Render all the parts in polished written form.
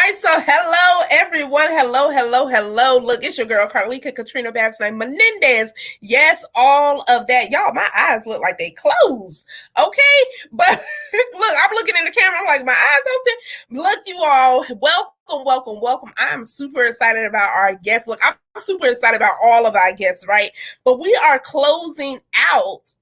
right, so hello everyone. Hello. Look, it's your girl Carlika Katrina Basnight-Menendez. Yes, all of that. Y'all, my eyes look like they closed. Okay, but look, I'm looking in the camera. I'm like, my eyes open. Look, you all, welcome. I'm super excited about our guests. Look, I'm super excited about all of our guests, right? But we are closing out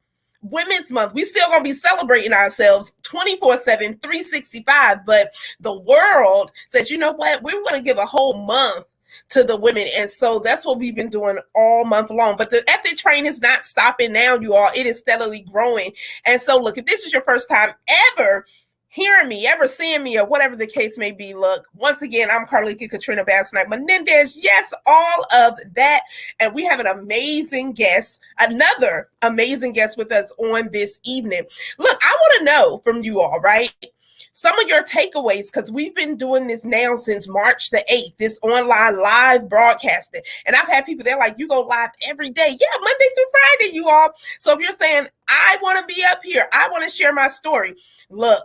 Women's Month. We still gonna be celebrating ourselves 24/7, 365. But the world says, you know what? We're gonna give a whole month to the women. And so that's what we've been doing all month long. But the effort train is not stopping now, you all. It is steadily growing. And so look, if this is your first time ever hearing me, ever seeing me, or whatever the case may be, look, once again, I'm Carlika Katrina Basnight-Menendez. Yes, all of that. And we have an amazing guest, another amazing guest with us on this evening. Look, I want to know from you all, right? Some of your takeaways, because we've been doing this now since March the 8th, this online live broadcasting. And I've had people, they're like, you go live every day. Yeah, Monday through Friday, you all. So if you're saying, I want to be up here, I want to share my story, look,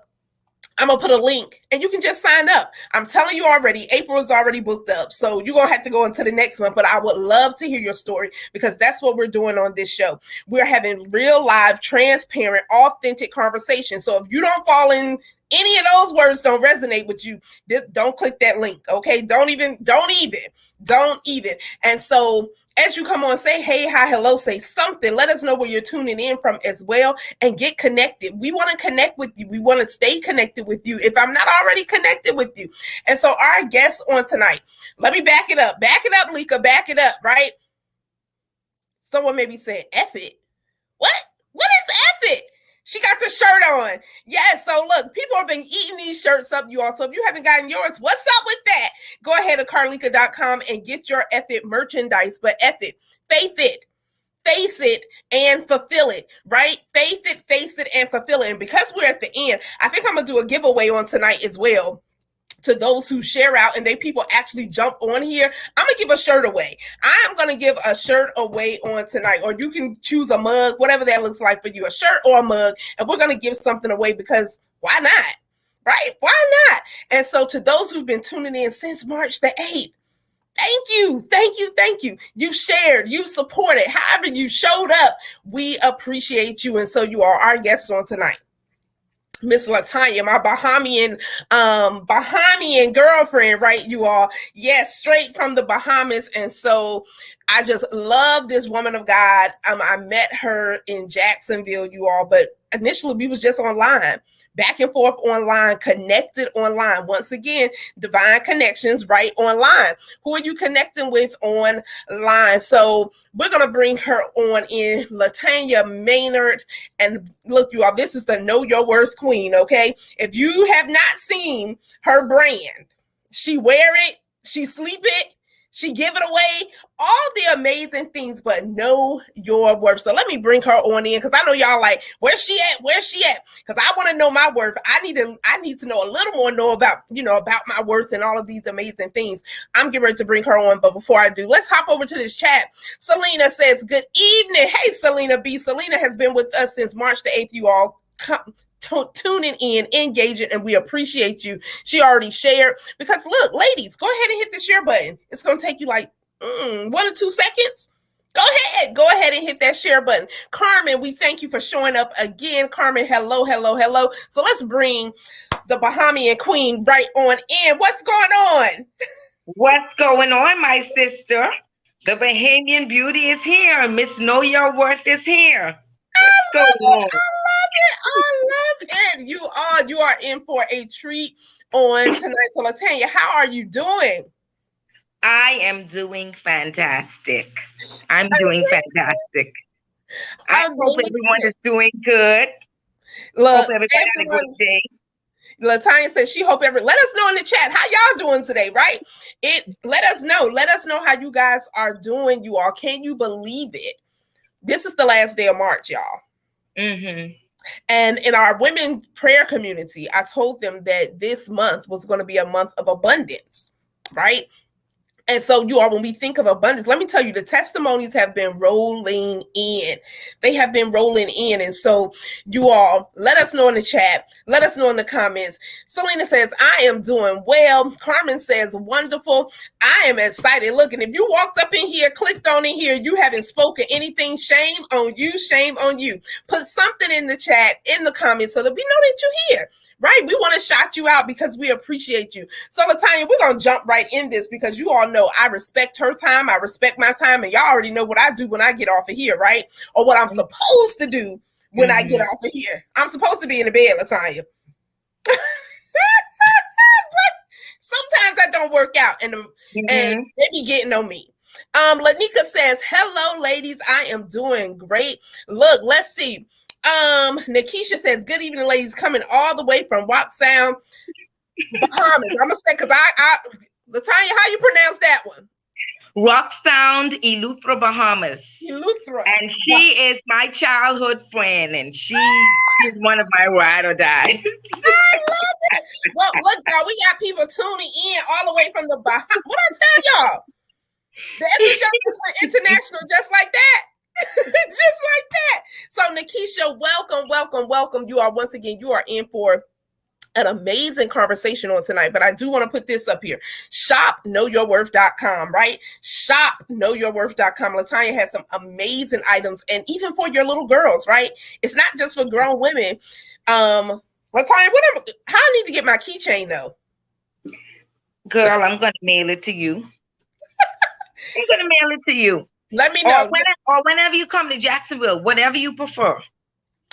I'm going to put a link and you can just sign up. I'm telling you already, April is already booked up. So you're going to have to go into the next month, but I would love to hear your story because that's what we're doing on this show. We're having real live, transparent, authentic conversation. So if you don't fall in any of those words don't resonate with you, don't click that link. Okay. Don't even. And so as you come on, say, hey, hi, hello, say something. Let us know where you're tuning in from as well and get connected. We want to connect with you. We want to stay connected with you if I'm not already connected with you. And so our guest on tonight, let me back it up, Lika, back it up, right? Someone may be saying, F it. What is F it? She got the shirt on. Yes, so look, people have been eating these shirts up, you all. So if you haven't gotten yours, what's up with that? Go ahead to carlika.com and get your F it merchandise. But F it, faith it, face it, and fulfill it, right? Faith it, face it, and fulfill it. And because we're at the end, I think I'm going to do a giveaway on tonight as well. To those who share out and they people actually jump on here, I'm gonna give a shirt away. I'm gonna give a shirt away on tonight, or you can choose a mug, whatever that looks like for you, a shirt or a mug, and we're gonna give something away because why not? Right? Why not? And so to those who've been tuning in since March the 8th, thank you. You've shared, you've supported, however you showed up, we appreciate you. And so you are our guests on tonight. Miss Latanya, my Bahamian girlfriend, right, you all? Yes, straight from the Bahamas. And so I just love this woman of God. I met her in Jacksonville, you all, but initially we was just online. Back and forth online, connected online. Once again, divine connections right online. Who are you connecting with online? So we're going to bring her on in, Latanya Maynard. And look, you all, this is the Know Your Worth Queen, okay? If you have not seen her brand, she wear it, she sleep it, she give it away, all the amazing things, but know your worth. So let me bring her on in because I know y'all like, where's she at? Because I want to know my worth. I need to know a little more about my worth and all of these amazing things. I'm getting ready to bring her on, but before I do, let's hop over to this chat. Selena says, good evening. Hey, Selena B. Selena has been with us since March the 8th, you all. Tuning in, engaging, and we appreciate you. She already shared because look, ladies, go ahead and hit the share button. It's going to take you like 1 or 2 seconds. Go ahead and hit that share button. Carmen, we thank you for showing up again. Carmen, hello. So let's bring the Bahamian queen right on in. What's going on? What's going on, my sister? The Bahamian beauty is here. Miss Know Your Worth is here. I love it. You are in for a treat on tonight. So Latanya, how are you doing? I am doing fantastic. I hope everyone is doing good. Look, hope everybody had a good day. Latanya says she hope let us know in the chat how y'all doing today, right? Let us know how you guys are doing, you all. Can you believe it? This is the last day of March, y'all. Mm-hmm. And in our women prayer community, I told them that this month was going to be a month of abundance, right? And so you all, when we think of abundance, let me tell you, the testimonies have been rolling in. They have been rolling in. And so you all, let us know in the chat. Let us know in the comments. Selena says, I am doing well. Carmen says, wonderful. I am excited. Look, and if you walked up in here, clicked on in here, you haven't spoken anything, shame on you, shame on you. Put something in the chat, in the comments, so that we know that you're here. Right? We want to shout you out because we appreciate you. So, Latanya, we're going to jump right in this because you all know I respect her time. I respect my time. And y'all already know what I do when I get off of here, right? Or what I'm supposed to do when I get off of here. I'm supposed to be in the bed, Latanya. Sometimes that don't work out. And they be getting on me. Lanika says, hello, ladies. I am doing great. Look, let's see. Nikisha says, good evening, ladies, coming all the way from Rock Sound, Bahamas. I'm gonna say, because Latanya, how you pronounce that one? Rock Sound, Eleuthera, Bahamas. Eleuthera. And she is my childhood friend, and she's one of my ride or die. I love it. Well, look, y'all, we got people tuning in all the way from the Bahamas. What I tell y'all? The episode just went international just like that. Just like that. So Nikisha, welcome. You are, once again, you are in for an amazing conversation on tonight, but I do want to put this up here. Shopknowyourworth.com, right? Shopknowyourworth.com. Latanya has some amazing items, and even for your little girls, right? It's not just for grown women. Latanya, how I need to get my keychain though? Girl, I'm gonna mail it to you. Let me know. Or whenever you come to Jacksonville, whatever you prefer.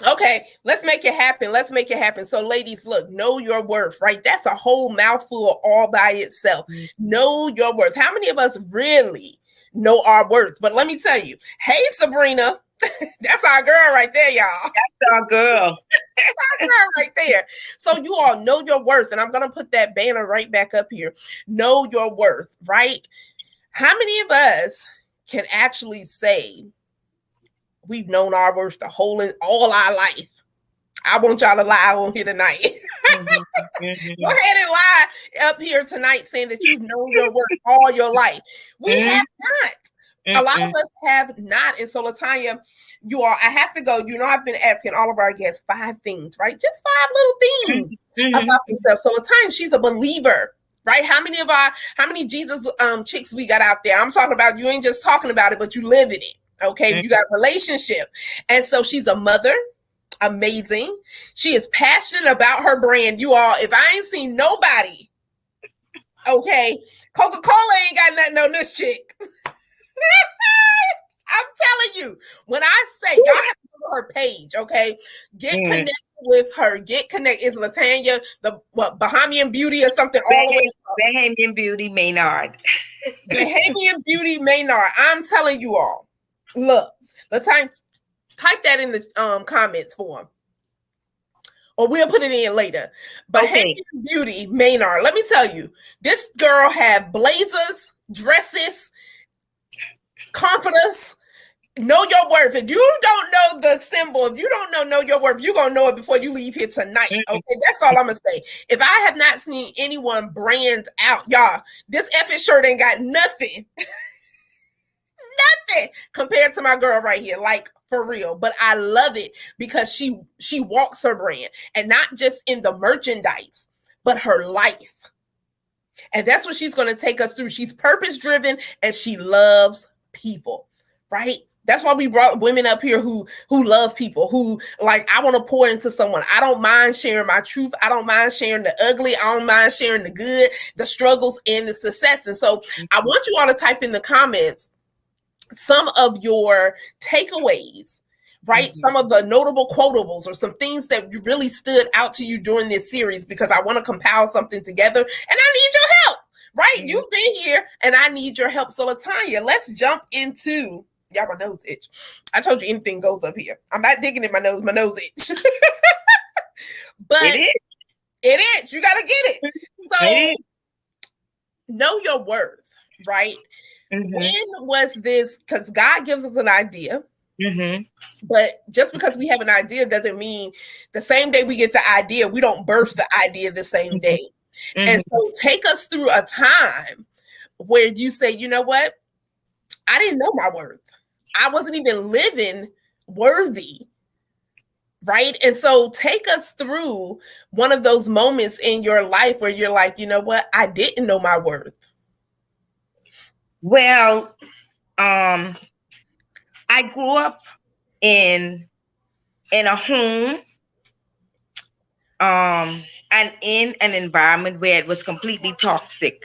Okay, let's make it happen. So ladies, look, know your worth, right? That's a whole mouthful all by itself. Know your worth. How many of us really know our worth? But let me tell you, hey, Sabrina, that's our girl right there, y'all. That's our girl. That's our girl right there. So you all know your worth. And I'm going to put that banner right back up here. Know your worth, right? How many of us can actually say we've known our worth all our life? I want y'all to lie on here tonight. Go ahead and lie up here tonight saying that you've known your worth all your life. We have not. A lot of us have not. And so, Latanya, I have to go. You know, I've been asking all of our guests 5 things, right? Just 5 little things about themselves. So, Latanya, she's a believer. Right? How many Jesus chicks we got out there? I'm talking about, you ain't just talking about it, but you live in it. Okay. You got a relationship. And so she's a mother. Amazing. She is passionate about her brand. You all, if I ain't seen nobody, okay, Coca-Cola ain't got nothing on this chick. I'm telling you, when I say, y'all have to go to her page, okay? Get connected with her. Get connected. Is Latanya the Bahamian Beauty or something? All the way. Bahamian Beauty Maynard. Bahamian Beauty Maynard. I'm telling you all. Look, Latanya, type that in the comments form, or we'll put it in later. Bahamian Beauty Maynard. Let me tell you, this girl have blazers, dresses, comforters. Know your worth. If you don't know the symbol, if you don't know your worth, you're going to know it before you leave here tonight. Okay, that's all I'm going to say. If I have not seen anyone brand out, y'all, this effing shirt ain't got nothing. Nothing compared to my girl right here. Like, for real. But I love it because she walks her brand, and not just in the merchandise, but her life. And that's what she's going to take us through. She's purpose-driven, and she loves people, right? That's why we brought women up here who love people, who like, I want to pour into someone. I don't mind sharing my truth. I don't mind sharing the ugly. I don't mind sharing the good, the struggles, and the success. And so I want you all to type in the comments some of your takeaways, right? Some of the notable quotables or some things that really stood out to you during this series, because I want to compile something together, and I need your help, right? You've been here and I need your help. So Latanya, let's jump into, y'all, my nose itch. I told you anything goes up here. I'm not digging in my nose itch. But it is. You got to get it. So know your worth, right? When was this? Because God gives us an idea. But just because we have an idea doesn't mean the same day we get the idea, we don't birth the idea the same day. And so take us through a time where you say, you know what? I didn't know my worth. I wasn't even living worthy. Right. And so take us through one of those moments in your life where you're like, you know what? I didn't know my worth. Well, I grew up in a home, and in an environment where it was completely toxic.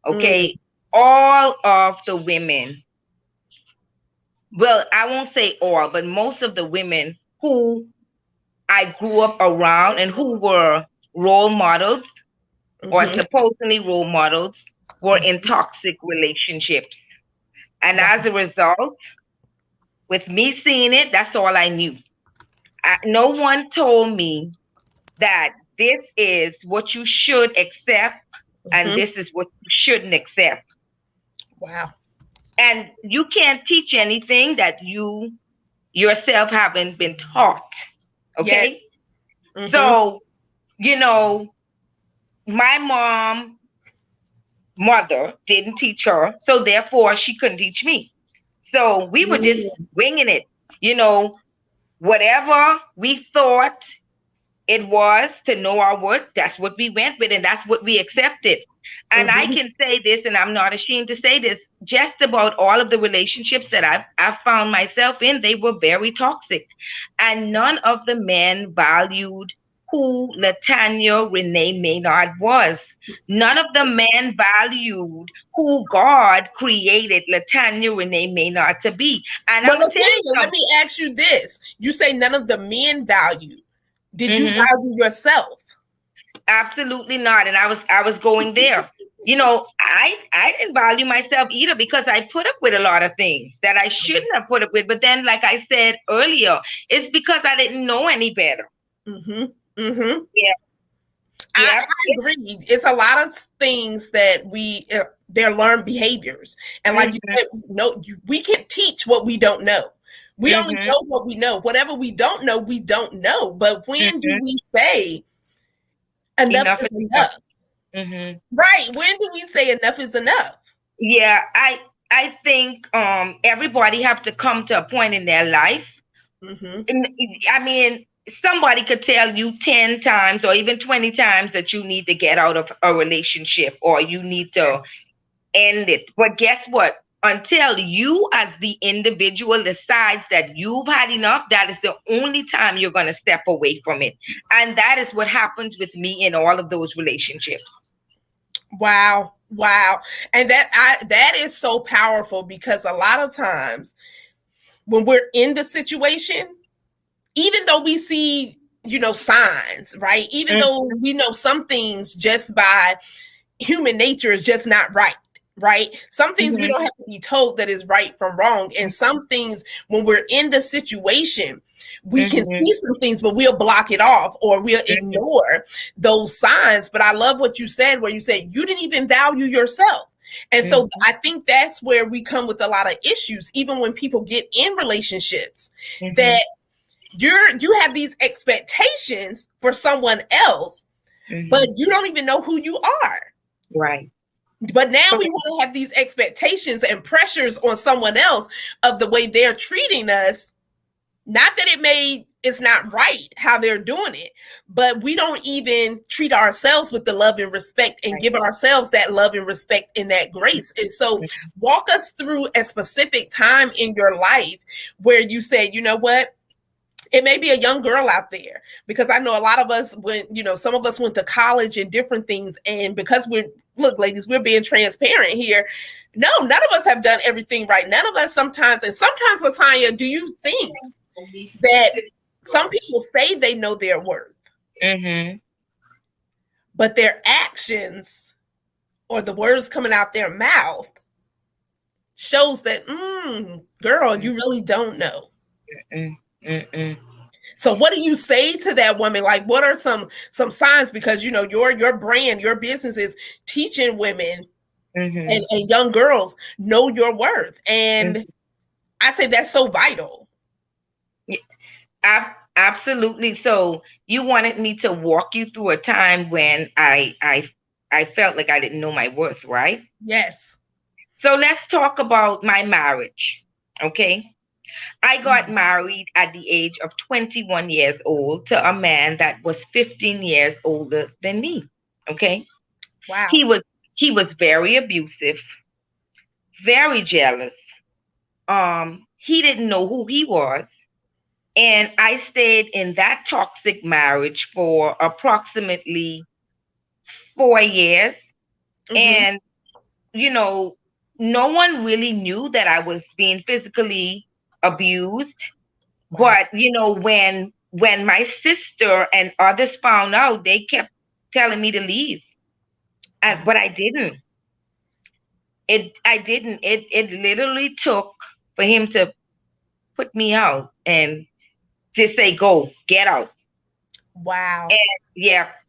Okay. All of the women, well, I won't say all, but most of the women who I grew up around and who were role models or supposedly role models were in toxic relationships. And as a result, with me seeing it, that's all I knew. No one told me that this is what you should accept and this is what you shouldn't accept. Wow. And you can't teach anything that you yourself haven't been taught. Okay. Yeah. So, you know, my mother didn't teach her, so therefore she couldn't teach me. So we were just winging it, you know, whatever we thought it was to know our worth, that's what we went with and that's what we accepted. And I can say this, and I'm not ashamed to say this, just about all of the relationships that I've found myself in, they were very toxic. And none of the men valued who Latanya Renee Maynard was. None of the men valued who God created Latanya Renee Maynard to be. And but Latanya, let me ask you this. You say none of the men valued. Did you value yourself? Absolutely not. And I was going there. You know, I didn't value myself either because I put up with a lot of things that I shouldn't have put up with. But then, like I said earlier, it's because I didn't know any better. Yeah. I agree. It's a lot of things that they're learned behaviors. And like you said, we can teach what we don't know. We only know what we know. Whatever we don't know, we don't know. But when do we say enough is enough? Right. When do we say enough is enough? Yeah, I think everybody have to come to a point in their life. I mean, somebody could tell you 10 times or even 20 times that you need to get out of a relationship or you need to end it. But guess what? Until you as the individual decides that you've had enough, that is the only time you're going to step away from it. And that is what happens with me in all of those relationships. Wow. And that is so powerful because a lot of times when we're in the situation, even though we see, signs, right? Even though we know some things just by human nature is just not right. Right. Some things we don't have to be told that is right from wrong. And some things when we're in the situation, we can see some things, but we'll block it off or we'll ignore those signs. But I love what you said, where you said you didn't even value yourself. And so I think that's where we come with a lot of issues, even when people get in relationships, that you have these expectations for someone else, but you don't even know who you are. Right. But now we want to have these expectations and pressures on someone else of the way they're treating us. Not that it's not right how they're doing it, but we don't even treat ourselves with the love and respect and give ourselves that love and respect and that grace. And so walk us through a specific time in your life where you said, you know what? It may be a young girl out there, because I know a lot of us, some of us went to college and different things. And because look, ladies, we're being transparent here. No, none of us have done everything right. None of us sometimes, Latanya, do you think that some people say they know their worth, but their actions or the words coming out their mouth shows that, girl, you really don't know? So what do you say to that woman? Like, what are some signs? Because, your brand, your business is teaching women and young girls know your worth. And I say that's so vital. Yeah, absolutely. So you wanted me to walk you through a time when I I felt like I didn't know my worth, right? Yes. So let's talk about my marriage. Okay. I got married at the age of 21 years old to a man that was 15 years older than me. Okay. Wow. He was very abusive, very jealous. He didn't know who he was. And I stayed in that toxic marriage for approximately 4 years. And, no one really knew that I was being physically abused. Wow. But, when my sister and others found out, they kept telling me to leave. But I didn't. It literally took for him to put me out and just say, go, get out. Wow.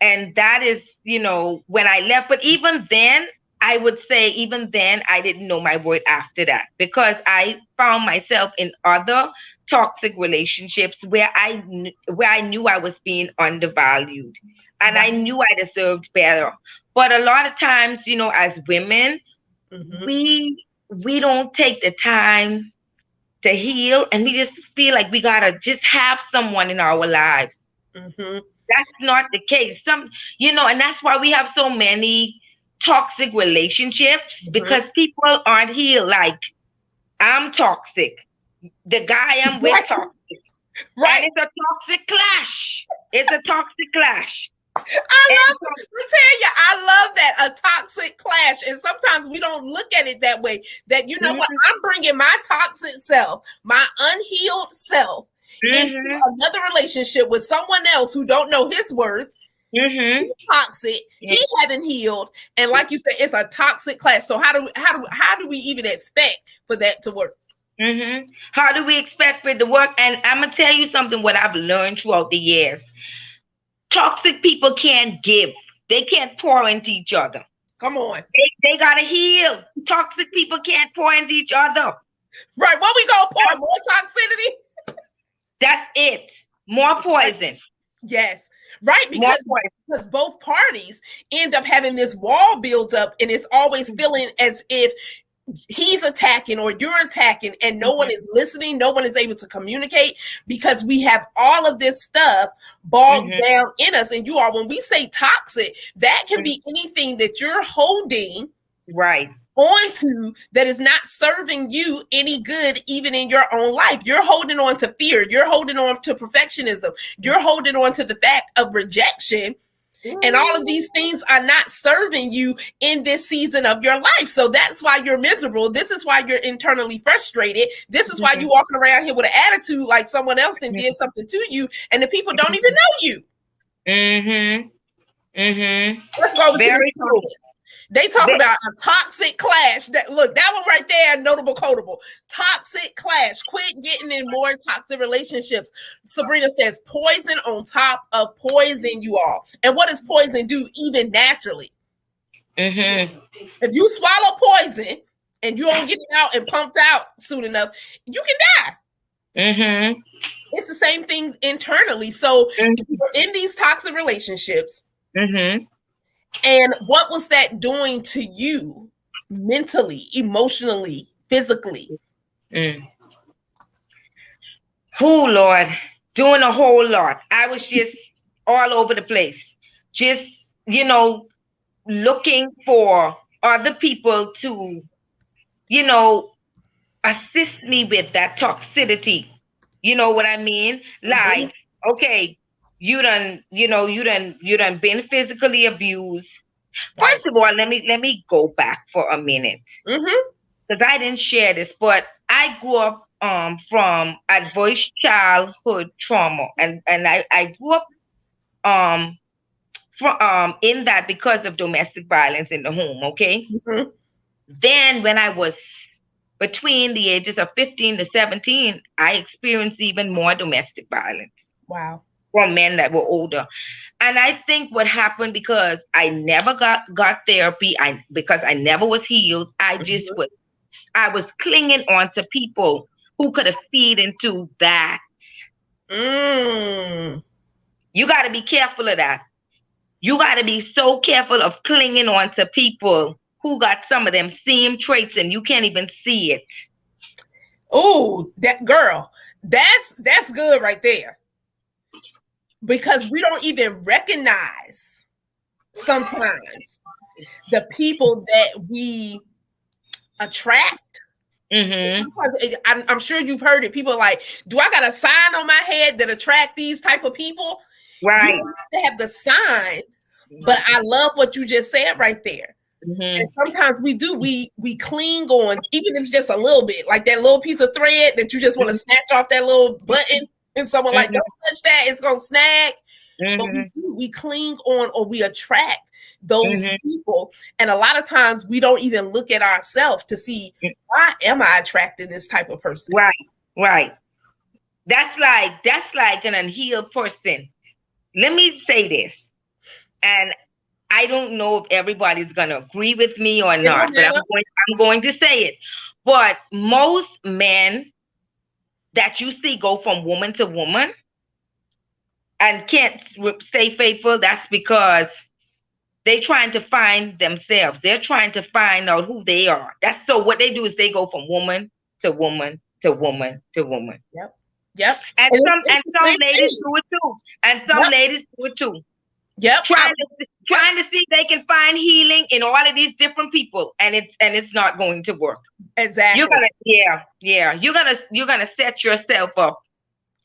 And that is, when I left. But even then, I would say, I didn't know my worth after that, because I found myself in other toxic relationships where I knew I was being undervalued, and I knew I deserved better. But a lot of times, as women, we don't take the time to heal, and we just feel like we gotta just have someone in our lives. That's not the case. And that's why we have so many toxic relationships, because people aren't healed. Like, I'm toxic. The guy I'm with toxic. Right. And it's a toxic clash. It's a toxic clash. I love that, a toxic clash. And sometimes we don't look at it that way. That, what, I'm bringing my toxic self, my unhealed self, into another relationship with someone else who don't know his worth. Toxic. He hasn't healed, and like you said, it's a toxic clash. So how do we even expect for that to work? How do we expect for it to work? And I'm gonna tell you something. What I've learned throughout the years: toxic people can't give. They can't pour into each other. Come on. They gotta heal. Toxic people can't pour into each other. Right. What we gonna pour? More toxicity? That's it. More poison. Yes. Right. Because both parties end up having this wall build up, and it's always feeling as if he's attacking or you're attacking, and no one is listening. No one is able to communicate, because we have all of this stuff bogged down in us. And when we say toxic, that can be anything that you're holding onto that is not serving you any good, even in your own life. You're holding on to fear. You're holding on to perfectionism. You're holding on to the fact of rejection. And all of these things are not serving you in this season of your life. So that's why you're miserable. This is why you're internally frustrated. This is why you're walking around here with an attitude like someone else did something to you, and the people don't even know you. Let's go with this. They talk about a toxic clash. That one right there, notable, quotable. Toxic clash. Quit getting in more toxic relationships. Sabrina says poison on top of poison, you all. And what does poison do, even naturally? If you swallow poison and you don't get it out and pumped out soon enough, you can die. It's the same thing internally. So if you're in these toxic relationships, and what was that doing to you mentally, emotionally, physically? Oh, Lord, doing a whole lot. I was just all over the place. Just, looking for other people to, assist me with that toxicity. You know what I mean? Like, okay, you done been physically abused. First of all, let me go back for a minute, because I didn't share this, but I grew up from adverse childhood trauma, and I grew up in that because of domestic violence in the home. Okay, then when I was between the ages of 15 to 17, I experienced even more domestic violence. Wow. From men that were older. And I think what happened, because I never got therapy, because I never was healed, I was clinging on to people who could have feed into that. You got to be careful of that. You got to be so careful of clinging on to people who got some of them same traits and you can't even see it. Oh, that girl, that's good right there. Because we don't even recognize sometimes the people that we attract. I'm sure you've heard it. People are like, do I got a sign on my head that attract these type of people? Right. You don't have to have the sign, but I love what you just said right there. And sometimes we do, we cling on, even if it's just a little bit, like that little piece of thread that you just want to snatch off that little button, and someone like, don't touch that, it's gonna snag. But we cling on, or we attract those people. And a lot of times we don't even look at ourselves to see, why am I attracting this type of person? Right. That's like an unhealed person. Let me say this, and I don't know if everybody's gonna agree with me or not, but I'm going to say it. But most men that you see go from woman to woman and can't stay faithful, that's because they're trying to find themselves. They're trying to find out who they are. That's so what they do is they go from woman to woman to woman to woman. Yep. And some ladies do it too. And some ladies do it too. Yep. Trying to see if they can find healing in all of these different people, and it's not going to work. Exactly. You're gonna set yourself up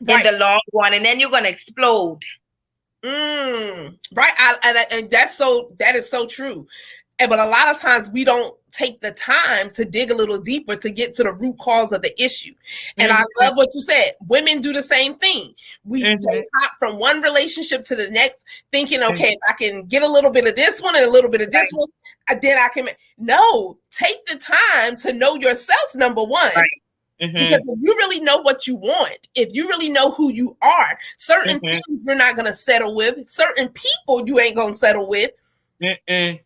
in the long run, and then you're gonna explode. Right. And that is so true. But a lot of times we don't take the time to dig a little deeper to get to the root cause of the issue. And I love what you said. Women do the same thing. We hop from one relationship to the next, thinking, okay, if I can get a little bit of this one and a little bit of this one, then I can. No, take the time to know yourself, number one. Because if you really know what you want, if you really know who you are, certain things you're not going to settle with, certain people you ain't going to settle with. And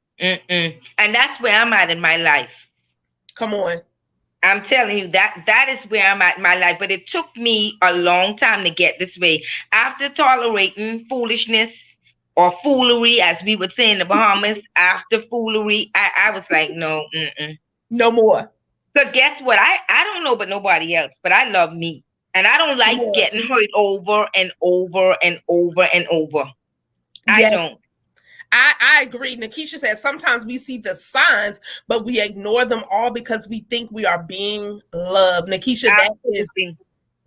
that's where I'm at in my life. Come on. I'm telling you that is where I'm at in my life. But it took me a long time to get this way. After tolerating foolishness or foolery, as we would say in the Bahamas, after foolery, I was like, no. No more. Because guess what? I don't know about nobody else, but I love me. And I don't like getting hurt over and over and over and over. I don't. I agree. Nakisha said sometimes we see the signs, but we ignore them all because we think we are being loved. Nakisha,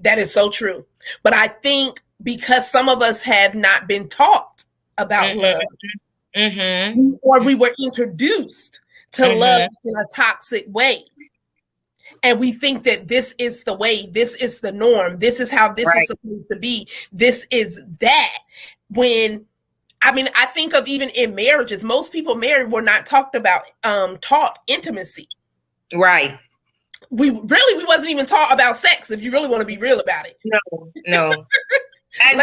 that is so true. But I think because some of us have not been taught about love, or we were introduced to love in a toxic way. And we think that this is the way, this is the norm, this is how this is supposed to be, this is that. When I think of even in marriages, most people married were not taught intimacy. Right. We wasn't even taught about sex, if you really want to be real about it. No. And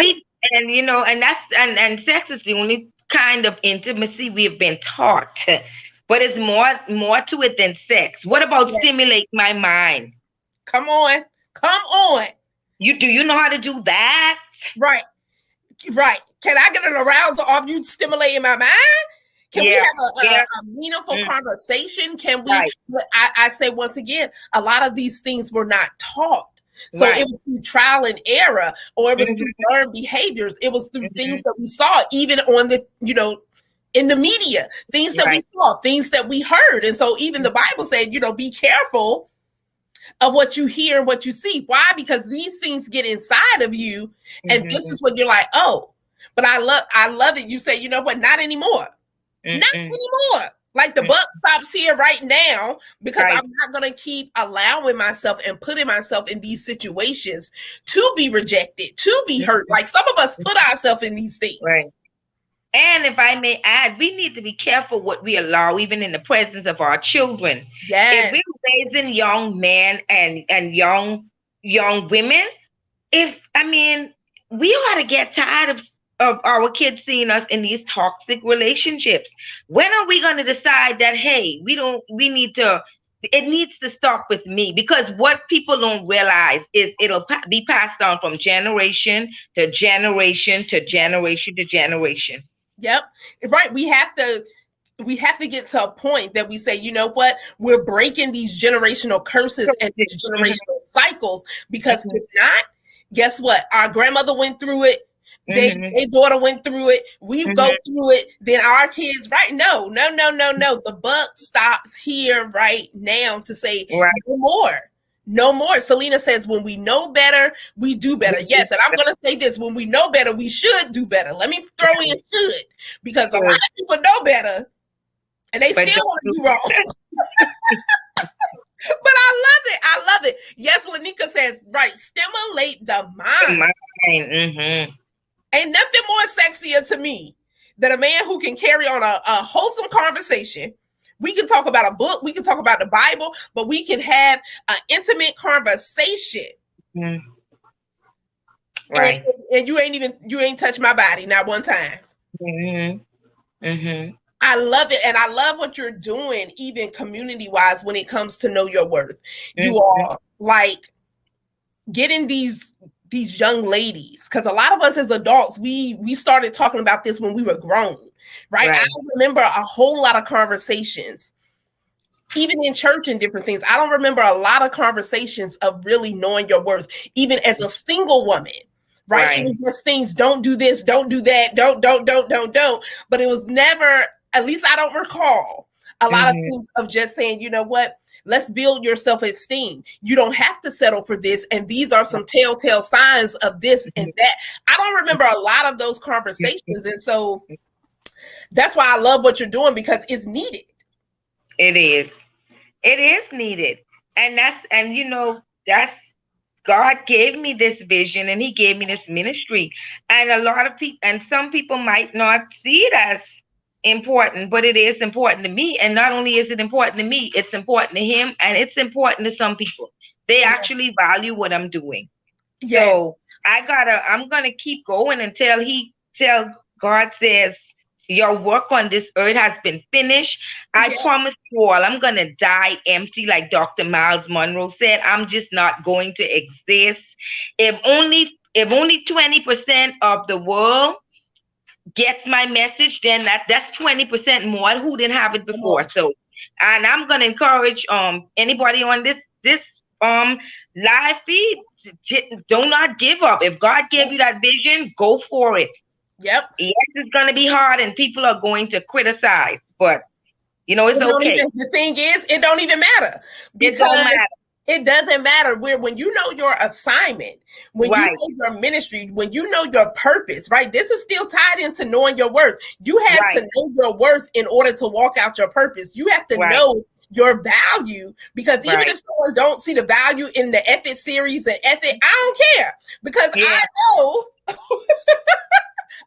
sex is the only kind of intimacy we have been taught. But it's more to it than sex. What about stimulate my mind? Come on. Do you know how to do that? Right. Can I get an arousal off you stimulating my mind? Can we have a meaningful conversation? Can we? I say once again, a lot of these things were not taught. So it was through trial and error, or it was through learned behaviors. It was through things that we saw, even on the, in the media, things that we saw, things that we heard. And so even the Bible said, be careful of what you hear and what you see. Why? Because these things get inside of you. And this is when you're like, oh, but I love it. You say, you know what? Not anymore. Not anymore. Like the buck stops here right now, because I'm not going to keep allowing myself and putting myself in these situations to be rejected, to be hurt. Like some of us put ourselves in these things. Right. And if I may add, we need to be careful what we allow, even in the presence of our children. Yes. If we're raising young men and young women, we ought to get tired of our kids seeing us in these toxic relationships. When are we going to decide that, hey, it needs to stop with me? Because what people don't realize is it'll be passed on from generation to generation to generation to generation. Yep. Right. We have to get to a point that we say, you know what, we're breaking these generational curses and these generational cycles, because if not, guess what? Our grandmother went through it. Their daughter went through it. We go through it. Then our kids, right? No. The buck stops here right now to say no more. No more. Selena says, when we know better, we do better. Yes. And I'm going to say this, when we know better, we should do better. Let me throw in should, because a lot of people know better and they still want to do wrong. But I love it. Yes, Lanika says, right, stimulate the mind. Ain't nothing more sexier to me than a man who can carry on a wholesome conversation. We can talk about a book, we can talk about the Bible, but we can have an intimate conversation. Right. And you ain't touched my body not one time. I love it. And I love what you're doing, even community-wise, when it comes to know your worth. You are like getting these young ladies, because a lot of us as adults, we started talking about this when we were grown, right? I don't remember a whole lot of conversations, even in church and different things. I don't remember a lot of conversations of really knowing your worth, even as a single woman, right? It was just things, don't do this, don't do that, don't. But it was never, at least I don't recall, a lot of things of just saying, you know what? Let's build your self-esteem. You don't have to settle for this. And these are some telltale signs of this and that. I don't remember a lot of those conversations. And so that's why I love what you're doing, because it's needed. It is. It is needed. And that's God gave me this vision and he gave me this ministry. And a lot of people, and some people might not see it as important, but it is important to me. And not only is it important to me, it's important to him, and it's important to some people. They actually value what I'm doing. So I'm gonna keep going until God says your work on this earth has been finished. I promise you all, I'm gonna die empty, like Dr. Miles Monroe said. I'm just not going to exist. If only 20% of the world gets my message, then that's 20% more who didn't have it before. So, and I'm gonna encourage anybody on this live feed, do not give up. If God gave you that vision, go for it. Yes, it's gonna be hard and people are going to criticize, but it's okay. The thing is, it don't even matter, because it doesn't matter when you know your assignment, when you know your ministry, when you know your purpose, right? This is still tied into knowing your worth. You have to know your worth in order to walk out your purpose. You have to know your value, because even if someone don't see the value in the F It series and F It, I don't care, because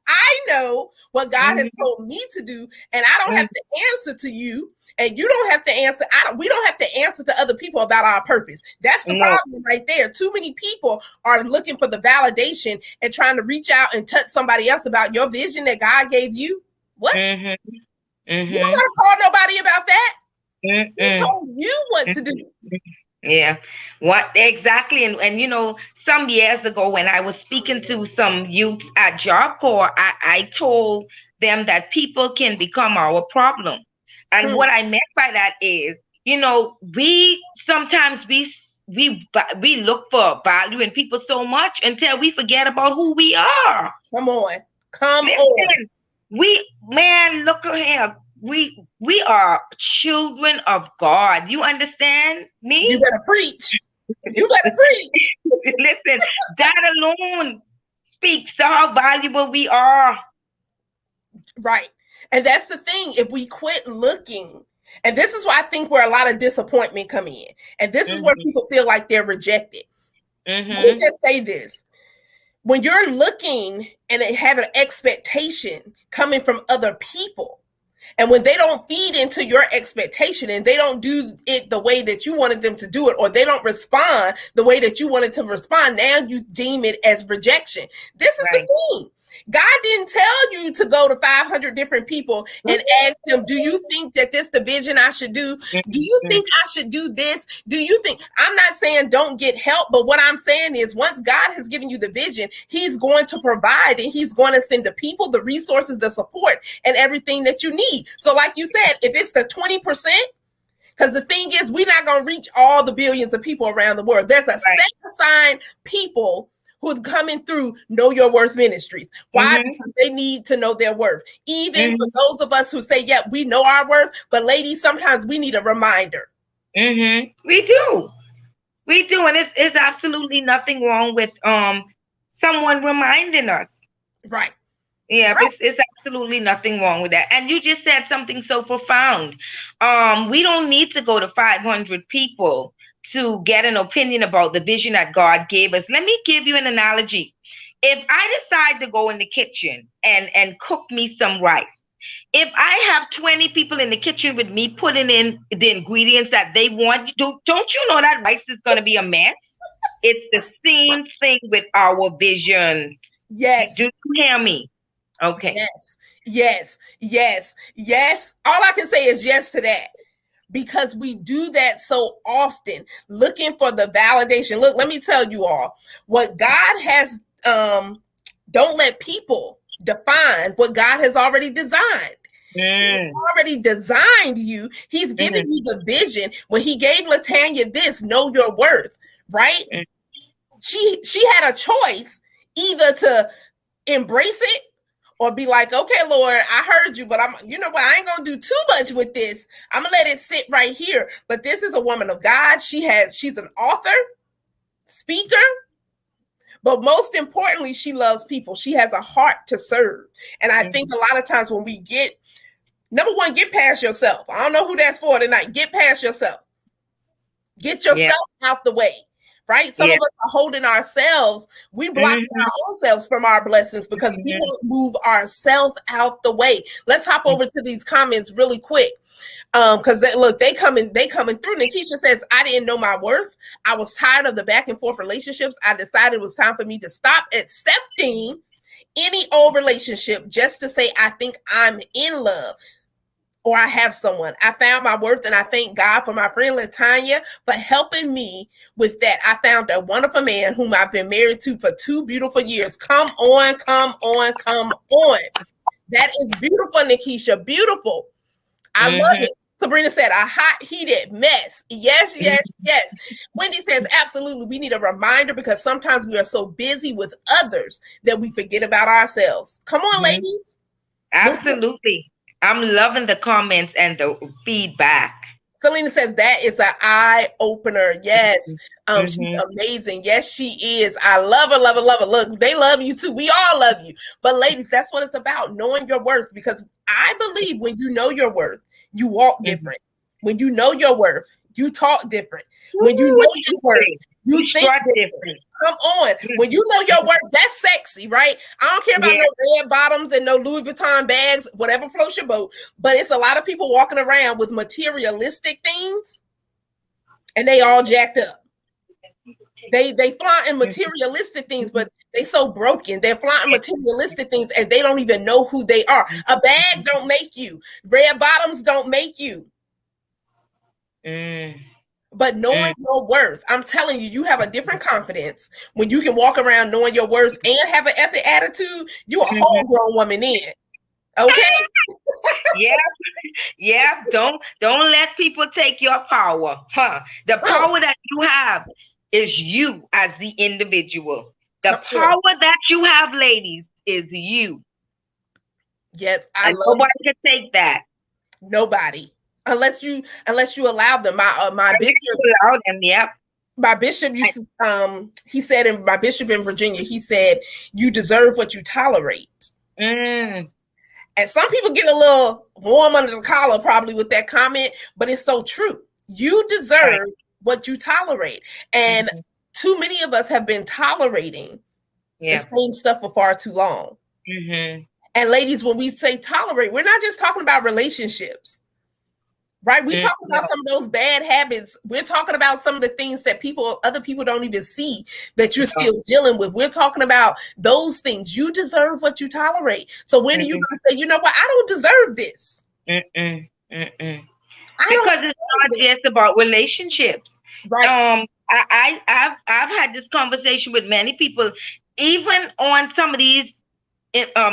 I know what God has told me to do, and I don't have to answer to you. And you don't have to answer. We don't have to answer to other people about our purpose. That's the problem right there. Too many people are looking for the validation and trying to reach out and touch somebody else about your vision that God gave you. What? You don't got to call nobody about that. He told you what to do. Yeah, what exactly? And some years ago when I was speaking to some youths at Job Corps, I told them that people can become our problem. And what I meant by that is, we sometimes we look for value in people so much until we forget about who we are. Come on. Look at here. We are children of God. You understand me? You better preach. You better preach. Listen, that alone speaks to how valuable we are. Right. And that's the thing. If we quit looking, and this is why I think where a lot of disappointment come in, and this is where people feel like they're rejected. Let me just say this. When you're looking and have an expectation coming from other people, and when they don't feed into your expectation and they don't do it the way that you wanted them to do it, or they don't respond the way that you wanted to respond, now you deem it as rejection. This is the thing. God didn't tell you to go to 500 different people and ask them, do you think that this division I should do? Do you think I should do this? Do you think, I'm not saying don't get help, but what I'm saying is once God has given you the vision, he's going to provide and he's going to send the people, the resources, the support, and everything that you need. So like you said, if it's the 20%, because the thing is, we're not going to reach all the billions of people around the world. There's a set assigned people who's coming through Know Your Worth Ministries. Why? Because they need to know their worth. Even for those of us who say, yeah, we know our worth, but ladies, sometimes we need a reminder. We do. And it's absolutely nothing wrong with someone reminding us. Right. Yeah, right. It's absolutely nothing wrong with that. And you just said something so profound. We don't need to go to 500 people to get an opinion about the vision that God gave us. Let me give you an analogy. If I decide to go in the kitchen and cook me some rice, if I have 20 people in the kitchen with me putting in the ingredients that they want, don't you know that rice is going to be a mess? It's the same thing with our visions. Yes. Do you hear me? Okay. Yes. All I can say is yes to that. Because we do that so often, looking for the validation. Look, let me tell you all, what God has, don't let people define what God has already designed. He's already designed you. He's given you the vision. When he gave Latanya this, know your worth, right? She had a choice either to embrace it or be like, okay, Lord, I heard you, but you know what? I ain't going to do too much with this. I'm going to let it sit right here. But this is a woman of God. She's an author, speaker, but most importantly, she loves people. She has a heart to serve. And I think a lot of times when we number one, get past yourself. I don't know who that's for tonight. Get past yourself. Get yourself out the way. Right? Some of us are holding ourselves. We block our own selves from our blessings because we won't move ourselves out the way. Let's hop over to these comments really quick. Because they coming through. Nikisha says, I didn't know my worth. I was tired of the back and forth relationships. I decided it was time for me to stop accepting any old relationship just to say I think I'm in love. Or I have someone. I found my worth, and I thank God for my friend Latanya for helping me with that. I found a wonderful man whom I've been married to for 2 beautiful years. Come on. That is beautiful, Nikisha. Beautiful. I love it. Sabrina said, a hot, heated mess. Yes. Wendy says, absolutely. We need a reminder because sometimes we are so busy with others that we forget about ourselves. Come on, ladies. Absolutely. I'm loving the comments and the feedback. Selena says that is an eye opener. Yes. She's amazing. Yes, she is. I love her. Look, they love you too. We all love you. But ladies, that's what it's about, knowing your worth. Because I believe when you know your worth, you walk different. When you know your worth, you talk different. When you know your worth, you think different. Come on. When you know your worth, that's sexy, right? I don't care about no red bottoms and no Louis Vuitton bags, whatever floats your boat. But it's a lot of people walking around with materialistic things and they all jacked up. They flaunting materialistic things, but they so broken. They're flaunting materialistic things and they don't even know who they are. A bag don't make you. Red bottoms don't make you. But knowing your worth, I'm telling you, you have a different confidence when you can walk around knowing your worth and have an ethic attitude. You a whole grown woman in. Okay. Yeah. Don't let people take your power. The power that you have is you as the individual. The power that you have, ladies, is you. Yes, nobody can take that. Nobody. Unless you allow them. My bishop allow them, My bishop used to he said, in my bishop in Virginia, he said, you deserve what you tolerate. And some people get a little warm under the collar probably with that comment, but it's so true. You deserve what you tolerate. And too many of us have been tolerating the same stuff for far too long. And ladies, when we say tolerate, we're not just talking about relationships. Right? We're talking about some of those bad habits. We're talking about some of the things that other people don't even see that you're still dealing with. We're talking about those things. You deserve what you tolerate. So when are you going to say, you know what? I don't deserve this. Because it's not just about relationships. Right. I've had this conversation with many people, even on some of these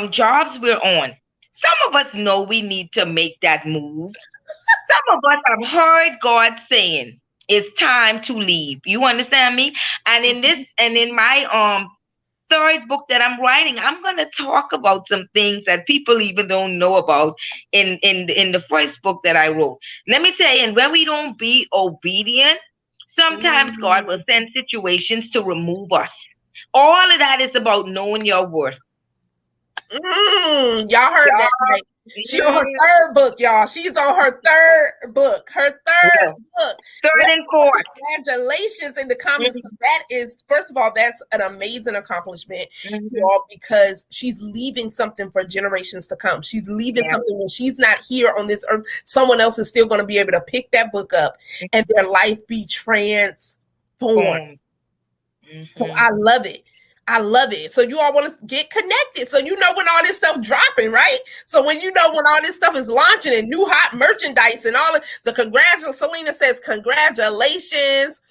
jobs we're on. Some of us know we need to make that move. Some of us have heard God saying it's time to leave. You understand me? And in my third book that I'm writing, I'm going to talk about some things that people even don't know about in the first book that I wrote. Let me tell you, and when we don't be obedient, sometimes God will send situations to remove us. All of that is about knowing your worth. Y'all heard that, right? She on her third book, y'all. She's on her third book. Her third book. Third and fourth. Congratulations in the comments. That is, first of all, that's an amazing accomplishment, y'all, because she's leaving something for generations to come. She's leaving something when she's not here on this earth. Someone else is still going to be able to pick that book up and their life be transformed. So I love it. I love it. So you all want to get connected. So you know when all this stuff dropping, right? So when you know when all this stuff is launching and new hot merchandise and all of the congratulations. Selena says, congratulations.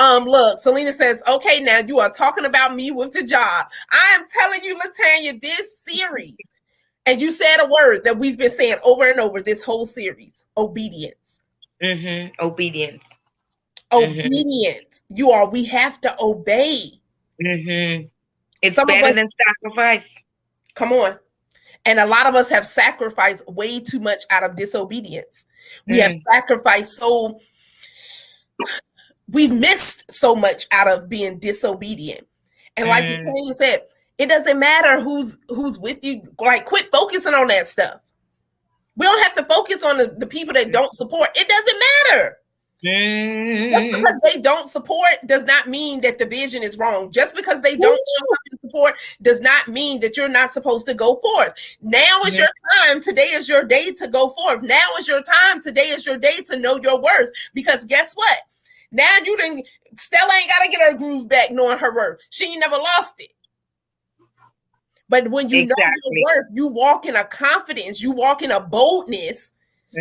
Look, Selena says, okay, now you are talking about me with the job. I am telling you, Latanya, this series, and you said a word that we've been saying over and over this whole series, obedience. Obedience. Obedience. You all, we have to obey. It's better than sacrifice. Come on. And a lot of us have sacrificed way too much out of disobedience. We have sacrificed we've missed so much out of being disobedient. And like you said, it doesn't matter who's with you. Like, quit focusing on that stuff. We don't have to focus on the people that don't support. It doesn't matter. Just because they don't support does not mean that the vision is wrong. Just because they don't show up and support does not mean that you're not supposed to go forth. Now is your time. Today is your day to go forth. Now is your time. Today is your day to know your worth. Because guess what? Now Stella ain't got to get her groove back knowing her worth. She ain't never lost it. But when you know your worth, you walk in a confidence, you walk in a boldness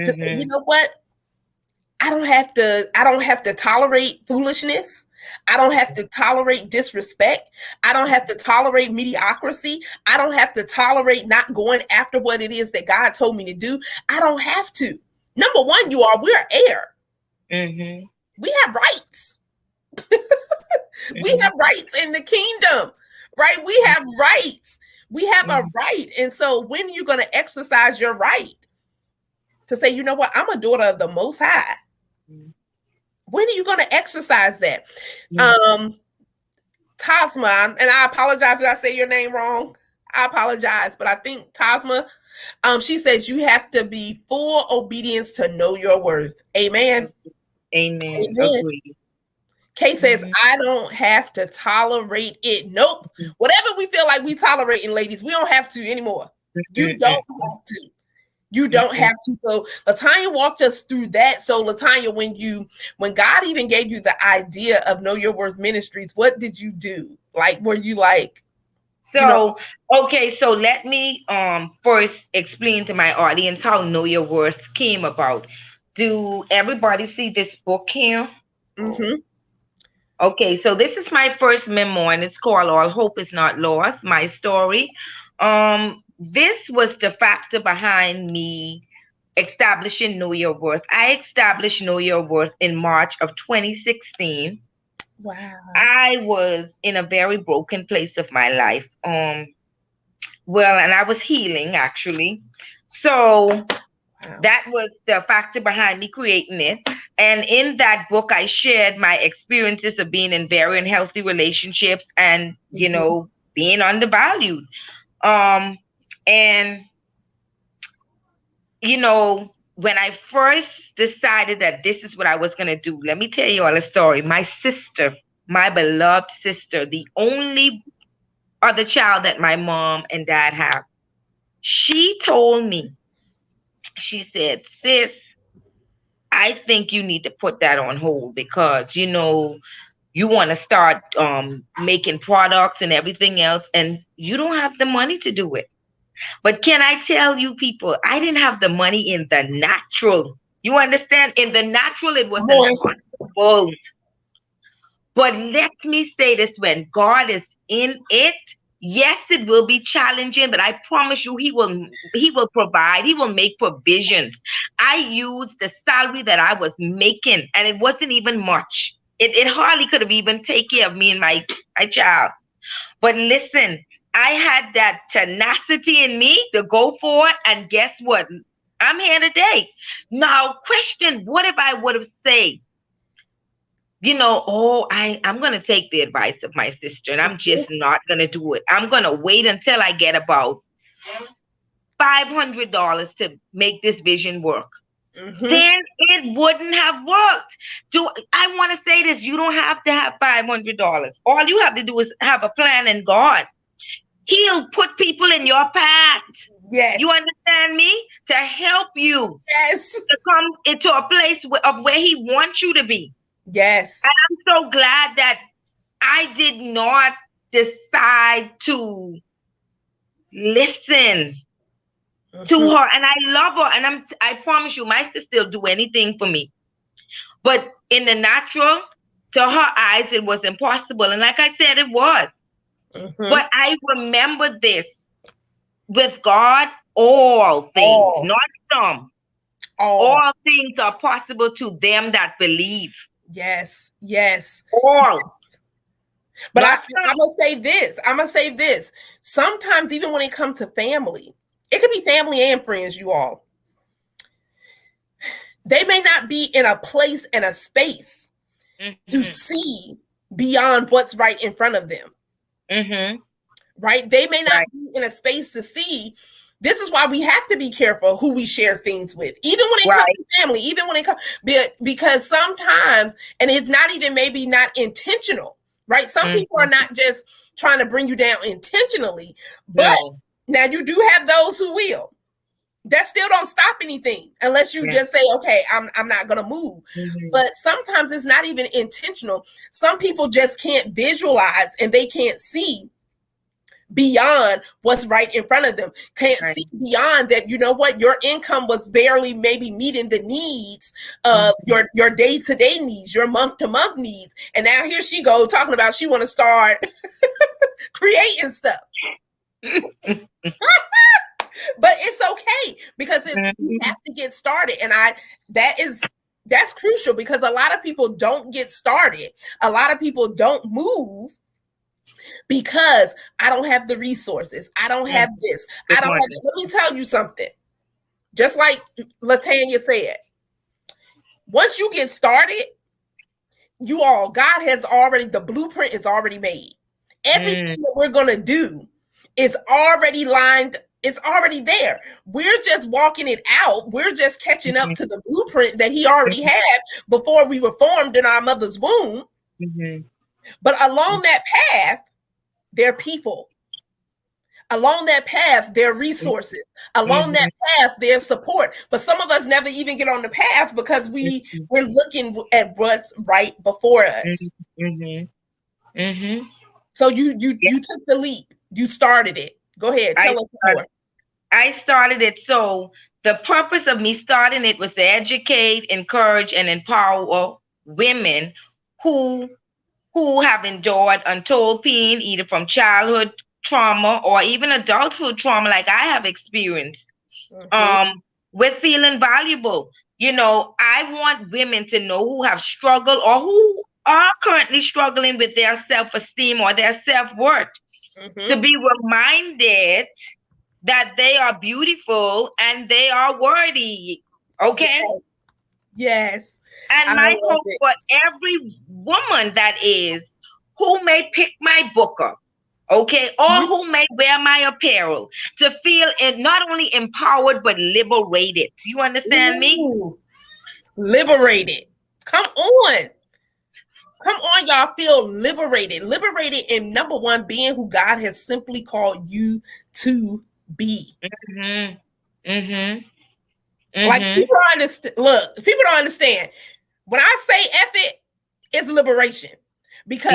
to say, you know what? I don't have to tolerate foolishness. I don't have to tolerate disrespect. I don't have to tolerate mediocrity. I don't have to tolerate not going after what it is that God told me to do. I don't have to. Number one, we're heir. We have rights. We have rights in the kingdom, right? We have rights. We have a right. And so when are you going to exercise your right to say, you know what, I'm a daughter of the Most High? When are you going to exercise that? Tasma, and I apologize if I say your name wrong. I apologize, but I think Tasma, she says you have to be full obedience to know your worth. Amen. Amen. Agreed. Kay says, I don't have to tolerate it. Nope. Whatever we feel like we tolerating, ladies, we don't have to anymore. You don't have to. You don't have to. So Latanya walked us through that. So Latanya, when God even gave you the idea of Know Your Worth Ministries, what did you do? Like, were you like? So, okay. So let me first explain to my audience how Know Your Worth came about. Do everybody see this book here? Okay. So this is my first memoir, and it's called All Hope Is Not Lost, My Story. This was the factor behind me establishing Know Your Worth. I established Know Your Worth in March of 2016. Wow. I was in a very broken place of my life. And I was healing, actually. So that was the factor behind me creating it. And in that book, I shared my experiences of being in very unhealthy relationships and, being undervalued. And, when I first decided that this is what I was going to do, let me tell you all a story. My sister, my beloved sister, the only other child that my mom and dad have, she told me, she said, sis, I think you need to put that on hold because you want to start making products and everything else, and you don't have the money to do it. But can I tell you, people, I didn't have the money in the natural. You understand? In the natural, it wasn't possible. But let me say this, when God is in it, yes, it will be challenging, but I promise you, he will provide, he will make provisions. I used the salary that I was making, and it wasn't even much. It hardly could have even taken care of me and my child. But listen, I had that tenacity in me to go for it, and guess what? I'm here today. Now, question, what if I would have said, I'm going to take the advice of my sister and I'm just not going to do it. I'm going to wait until I get about $500 to make this vision work. Then it wouldn't have worked. I want to say this, you don't have to have $500. All you have to do is have a plan in God. He'll put people in your path. Yes. You understand me? To help you. Yes. To come into a place of where he wants you to be. Yes. And I'm so glad that I did not decide to listen to her. And I love her. And I promise you, my sister will do anything for me. But in the natural, to her eyes, it was impossible. And like I said, it was. But I remember this. With God, all things, not some. All things are possible to them that believe. Yes, yes. All. But I'm going to say this. Sometimes, even when it comes to family, it could be family and friends, you all. They may not be in a place and a space to see beyond what's right in front of them. Right? They may not be in a space to see. This is why we have to be careful who we share things with, even when it comes to family, even when it comes, because sometimes, and it's not even maybe not intentional, right? Some people are not just trying to bring you down intentionally, but now you do have those who will. That still don't stop anything unless you just say, okay, I'm not going to move. But sometimes it's not even intentional. Some people just can't visualize and they can't see beyond what's right in front of them. Can't see beyond that. You know what? Your income was barely maybe meeting the needs of your day-to-day needs, your month-to-month needs. And now here she goes talking about she want to start creating stuff. But it's okay because you have to get started. And that's crucial because a lot of people don't get started. A lot of people don't move because I don't have the resources. I don't have this. I don't have it. Let me tell you something. Just like Latanya said, once you get started, God has already, the blueprint is already made. Everything that we're going to do is already lined. It's already there. We're just walking it out. We're just catching up to the blueprint that he already had before we were formed in our mother's womb. But along that path, there are people. Along that path, there are resources. Along that path, there's support. But some of us never even get on the path because we're looking at what's right before us. So you took the leap. You started it. Go ahead. Tell us more. I started it. So the purpose of me starting it was to educate, encourage, and empower women who have endured untold pain, either from childhood trauma or even adulthood trauma, like I have experienced, with feeling valuable. I want women to know who have struggled or who are currently struggling with their self-esteem or their self-worth, to be reminded that they are beautiful and they are worthy. Okay? Yes. And my hope for every woman that is, who may pick my book up, okay, or who may wear my apparel, to feel not only empowered, but liberated. You understand me? Liberated. Come on. Come on, y'all. Feel liberated. Liberated in number one, being who God has simply called you to be. Like people don't understand. Look, people don't understand. When I say F it, it's liberation. Because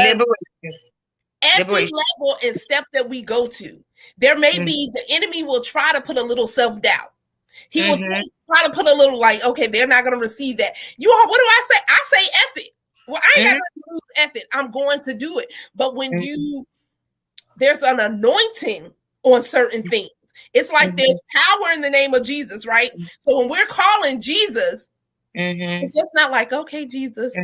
every level and step that we go to, there may be, the enemy will try to put a little self-doubt. He will try to put a little like, okay, they're not going to receive that. You all, what do I say? I say F it. Well, I ain't got nothing to lose, F it. I'm going to do it. But when there's an anointing on certain things, it's like there's power in the name of Jesus, right? So when we're calling Jesus, it's just not like, okay, Jesus.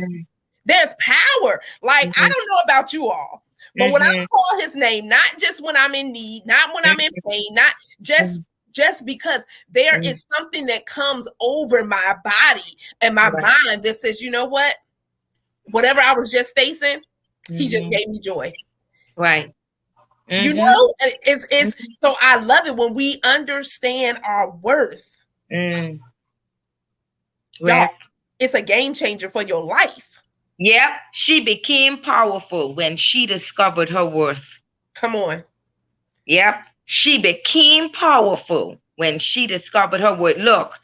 There's power. Like, I don't know about you all, but when I call his name, not just when I'm in need, not when I'm in pain, not just because there is something that comes over my body and my mind that says, you know what? Whatever I was just facing, he just gave me joy. Right. You know, it's so I love it when we understand our worth. Y'all, it's a game changer for your life. Yep, she became powerful when she discovered her worth. Come on. Yep, she became powerful when she discovered her worth. Look,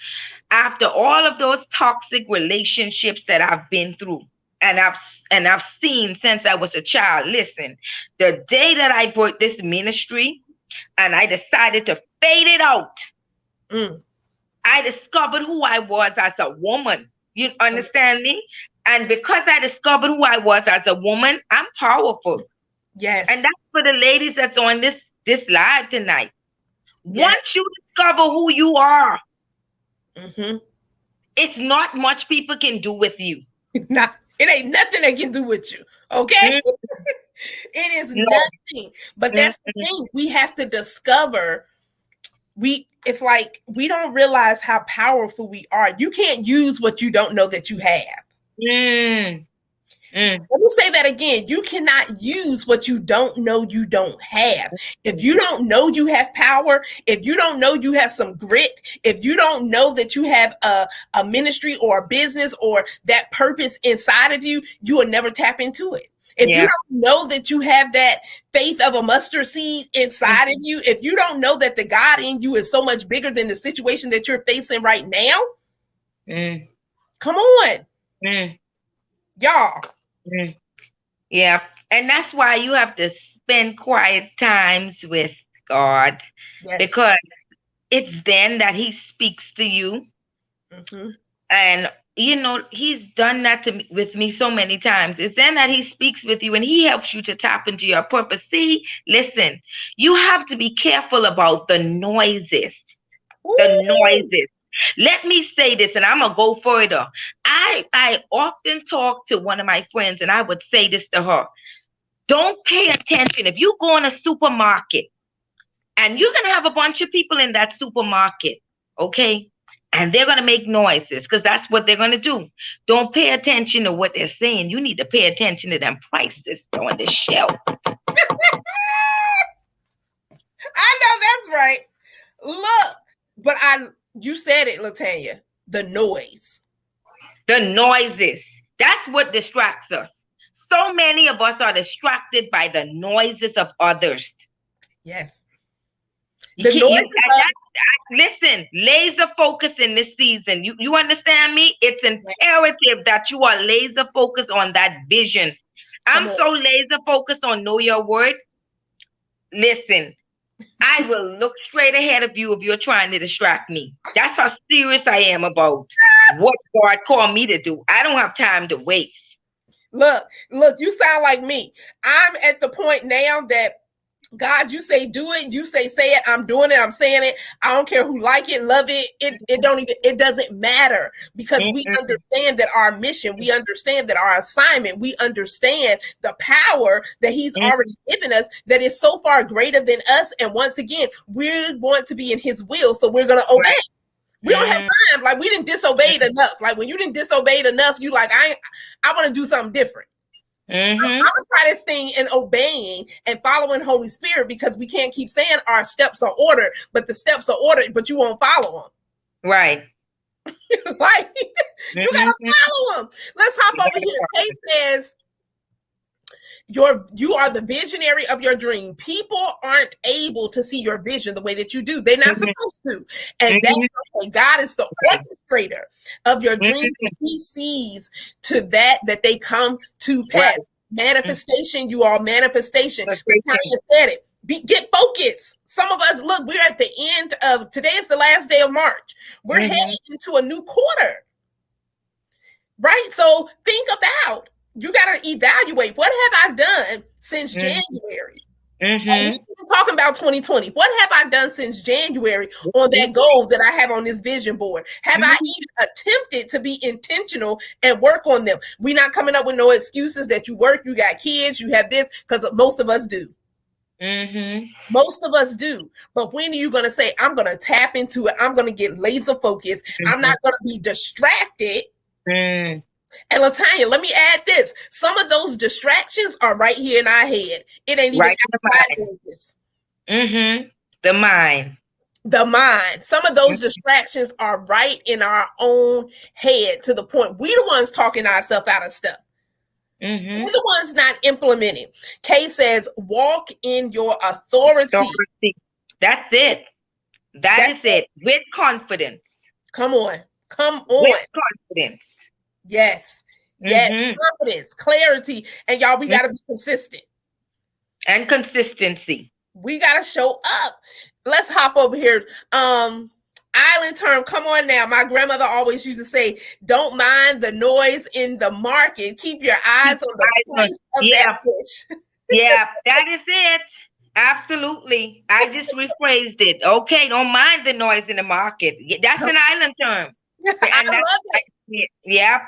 after all of those toxic relationships that I've been through, and I've seen since I was a child. Listen, the day that I bought this ministry and I decided to fade it out, I discovered who I was as a woman. You understand me? And because I discovered who I was as a woman, I'm powerful. Yes. And that's for the ladies that's on this live tonight. Yes. Once you discover who you are, it's not much people can do with you. Nah, it ain't nothing they can do with you. Okay? It is nothing. But that's the thing. We have to discover. It's like we don't realize how powerful we are. You can't use what you don't know that you have. Let me say that again. You cannot use what you don't know you don't have. If you don't know you have power, if you don't know you have some grit, if you don't know that you have a ministry or a business or that purpose inside of you, you will never tap into it. If you don't know that you have that faith of a mustard seed inside of you, if you don't know that the God in you is so much bigger than the situation that you're facing right now, come on. Y'all. Yeah. And that's why you have to spend quiet times with God, because it's then that he speaks to you. And you know, he's done that with me so many times. It's then that he speaks with you and he helps you to tap into your purpose. See, listen, you have to be careful about the noises. The noises. Let me say this, and I'm going to go further. I often talk to one of my friends, and I would say this to her. Don't pay attention. If you go in a supermarket, and you're going to have a bunch of people in that supermarket, okay? And they're going to make noises, because that's what they're going to do. Don't pay attention to what they're saying. You need to pay attention to them prices on the shelf. I know that's right. Look, but you said it, Latanya. The noise. The noises. That's what distracts us. So many of us are distracted by the noises of others. Yes. Listen, laser focus in this season. You understand me? It's imperative that you are laser focused on that vision. I'm so laser focused on know your word. Listen, I will look straight ahead of you if you're trying to distract me. That's how serious I am about what God called me to do. I don't have time to waste. Look, you sound like me. I'm at the point now that God, you say do it, you say it, I'm doing it, I'm saying it. I don't care who like it, love it. It doesn't matter, because we understand that our mission, we understand that our assignment, we understand the power that he's already given us that is so far greater than us. And once again, we want to be in his will, so we're gonna obey. We don't have time. Like, we didn't disobey enough. Like, when you didn't disobey enough, you like, I want to do something different. I'm gonna try this thing in obeying and following Holy Spirit, because we can't keep saying our steps are ordered, but the steps are ordered, but you won't follow them. Right. Like, you gotta follow them. Let's hop over here. Kate says, You are the visionary of your dream. People aren't able to see your vision the way that you do. They're not supposed to. And that's okay. God is the orchestrator of your dreams. He sees to that they come to pass. Right. Manifestation, you are manifestation. Latanya said it. Get focused. Some of us, look, we're at the end of, today is the last day of March. We're heading into a new quarter. Right? So think about, you got to evaluate, what have I done since January? We're talking about 2020. What have I done since January on that goal that I have on this vision board? Have I even attempted to be intentional and work on them? We're not coming up with no excuses that you work, you got kids, you have this, because most of us do. Most of us do. But when are you going to say, I'm going to tap into it? I'm going to get laser focused. I'm not going to be distracted. And Latanya, let me add this. Some of those distractions are right here in our head. It ain't even the mind. The mind. Some of those distractions are right in our own head, to the point we the ones talking ourselves out of stuff. We're the ones not implementing. Kay says, walk in your authority. That's it. That's it. With confidence. Come on. With confidence. Yes. Confidence, clarity. And y'all, we got to be consistent. And consistency. We got to show up. Let's hop over here. Island term, come on now. My grandmother always used to say, don't mind the noise in the market. Keep your eyes on the price of that fish. That is it. Absolutely. I just rephrased it. Okay, don't mind the noise in the market. That's an island term. I love it. Yeah.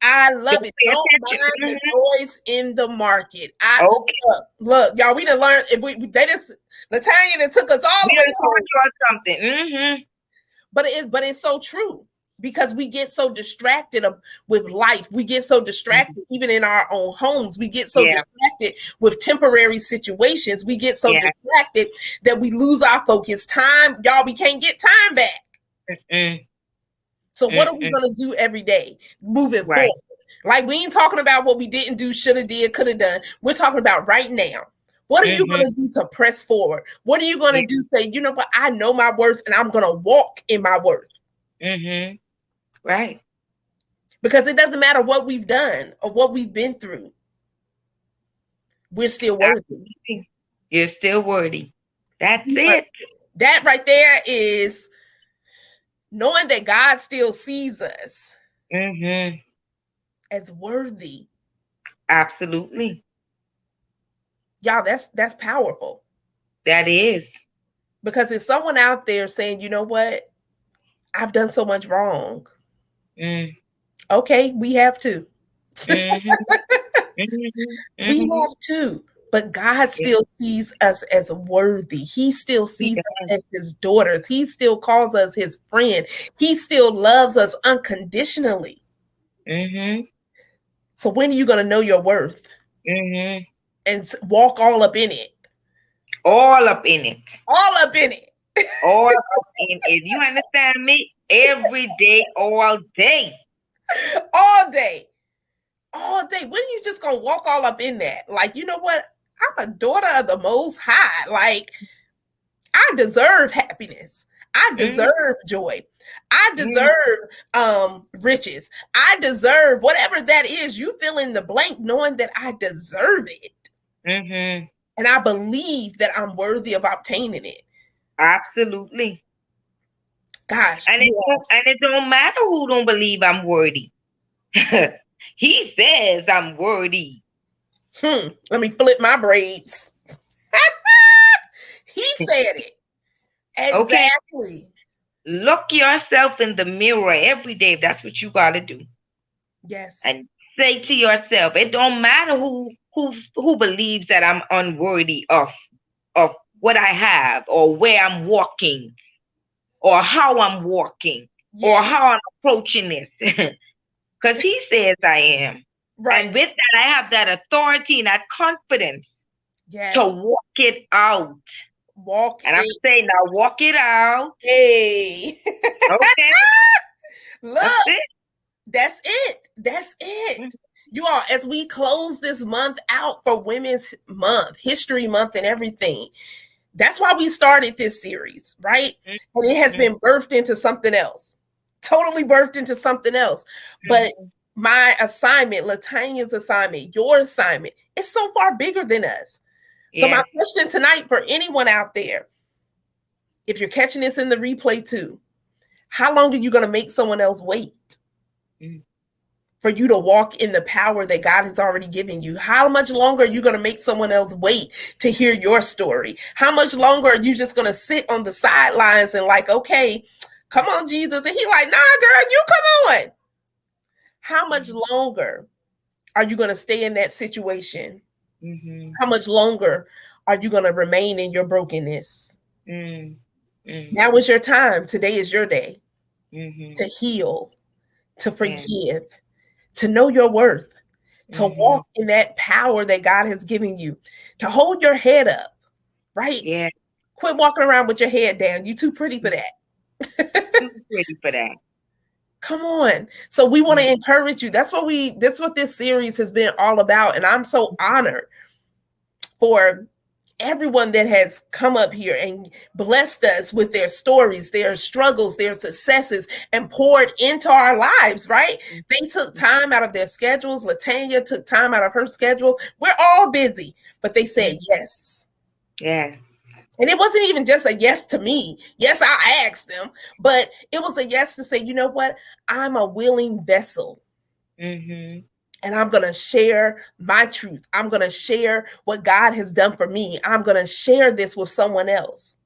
I love it. Don't mind the noise in the market. Look, y'all, we done learned. If they just, Latanya that took us all the way something. But it's so true, because we get so distracted with life. We get so distracted even in our own homes. We get so distracted with temporary situations. We get so distracted that we lose our focus. Time, y'all, we can't get time back. So what are we going to do every day moving forward? Like, we ain't talking about what we didn't do, should have did, could have done. We're talking about right now. What are you going to do to press forward? What are you going to do? Say, you know what? I know my worth, and I'm going to walk in my worth. Right. Because it doesn't matter what we've done or what we've been through. We're still worthy. You're still worthy. That's it. That right there is knowing that God still sees us as worthy. Absolutely. Y'all, that's powerful. That is. Because there's someone out there saying, you know what? I've done so much wrong. Okay, we have to. We have to. But God still sees us as worthy. He still sees us as his daughters. He still calls us his friend. He still loves us unconditionally. So when are you going to know your worth? And walk all up in it? All up in it. All up in it. All up in it. You understand me? Every day, all day. All day. All day. When are you just going to walk all up in that? Like, you know what? I'm a daughter of the Most High. Like, I deserve happiness. I deserve joy. I deserve riches. I deserve whatever that is. You fill in the blank, knowing that I deserve it. And I believe that I'm worthy of obtaining it. Absolutely. Gosh. And it don't matter who don't believe I'm worthy. He says I'm worthy. Let me flip my braids. He said it. Exactly. Okay. Look yourself in the mirror every day. If that's what you got to do. Yes. And say to yourself, it don't matter who believes that I'm unworthy of what I have, or where I'm walking, or how I'm walking, or how I'm approaching this. Because he says I am. Right. And with that, I have that authority and that confidence to walk it out. I'm saying, now walk it out. Hey. Okay. Look. That's it. That's it. You all, as we close this month out for Women's Month, History Month, and everything, that's why we started this series, right? And it has been birthed into something else, totally birthed into something else. But my assignment, Latanya's assignment, your assignment, is so far bigger than us. So my question tonight for anyone out there, if you're catching this in the replay too, how long are you going to make someone else wait for you to walk in the power that God has already given you? How much longer are you going to make someone else wait to hear your story? How much longer are you just going to sit on the sidelines and like, okay, come on, Jesus. And he like, nah, girl, you come on. How much longer are you going to stay in that situation? How much longer are you going to remain in your brokenness? Now is your time. Today is your day to heal, to forgive, to know your worth, to walk in that power that God has given you, to hold your head up, right? Yeah. Quit walking around with your head down. You're too pretty for that. Too pretty for that. Come on. So we want to encourage you. That's what this series has been all about. And I'm so honored for everyone that has come up here and blessed us with their stories, their struggles, their successes, and poured into our lives, right? They took time out of their schedules. Latanya took time out of her schedule. We're all busy, but they said yes. Yes. And it wasn't even just a yes to me. Yes, I asked them, but it was a yes to say, you know what? I'm a willing vessel. And I'm going to share my truth. I'm going to share what God has done for me. I'm going to share this with someone else.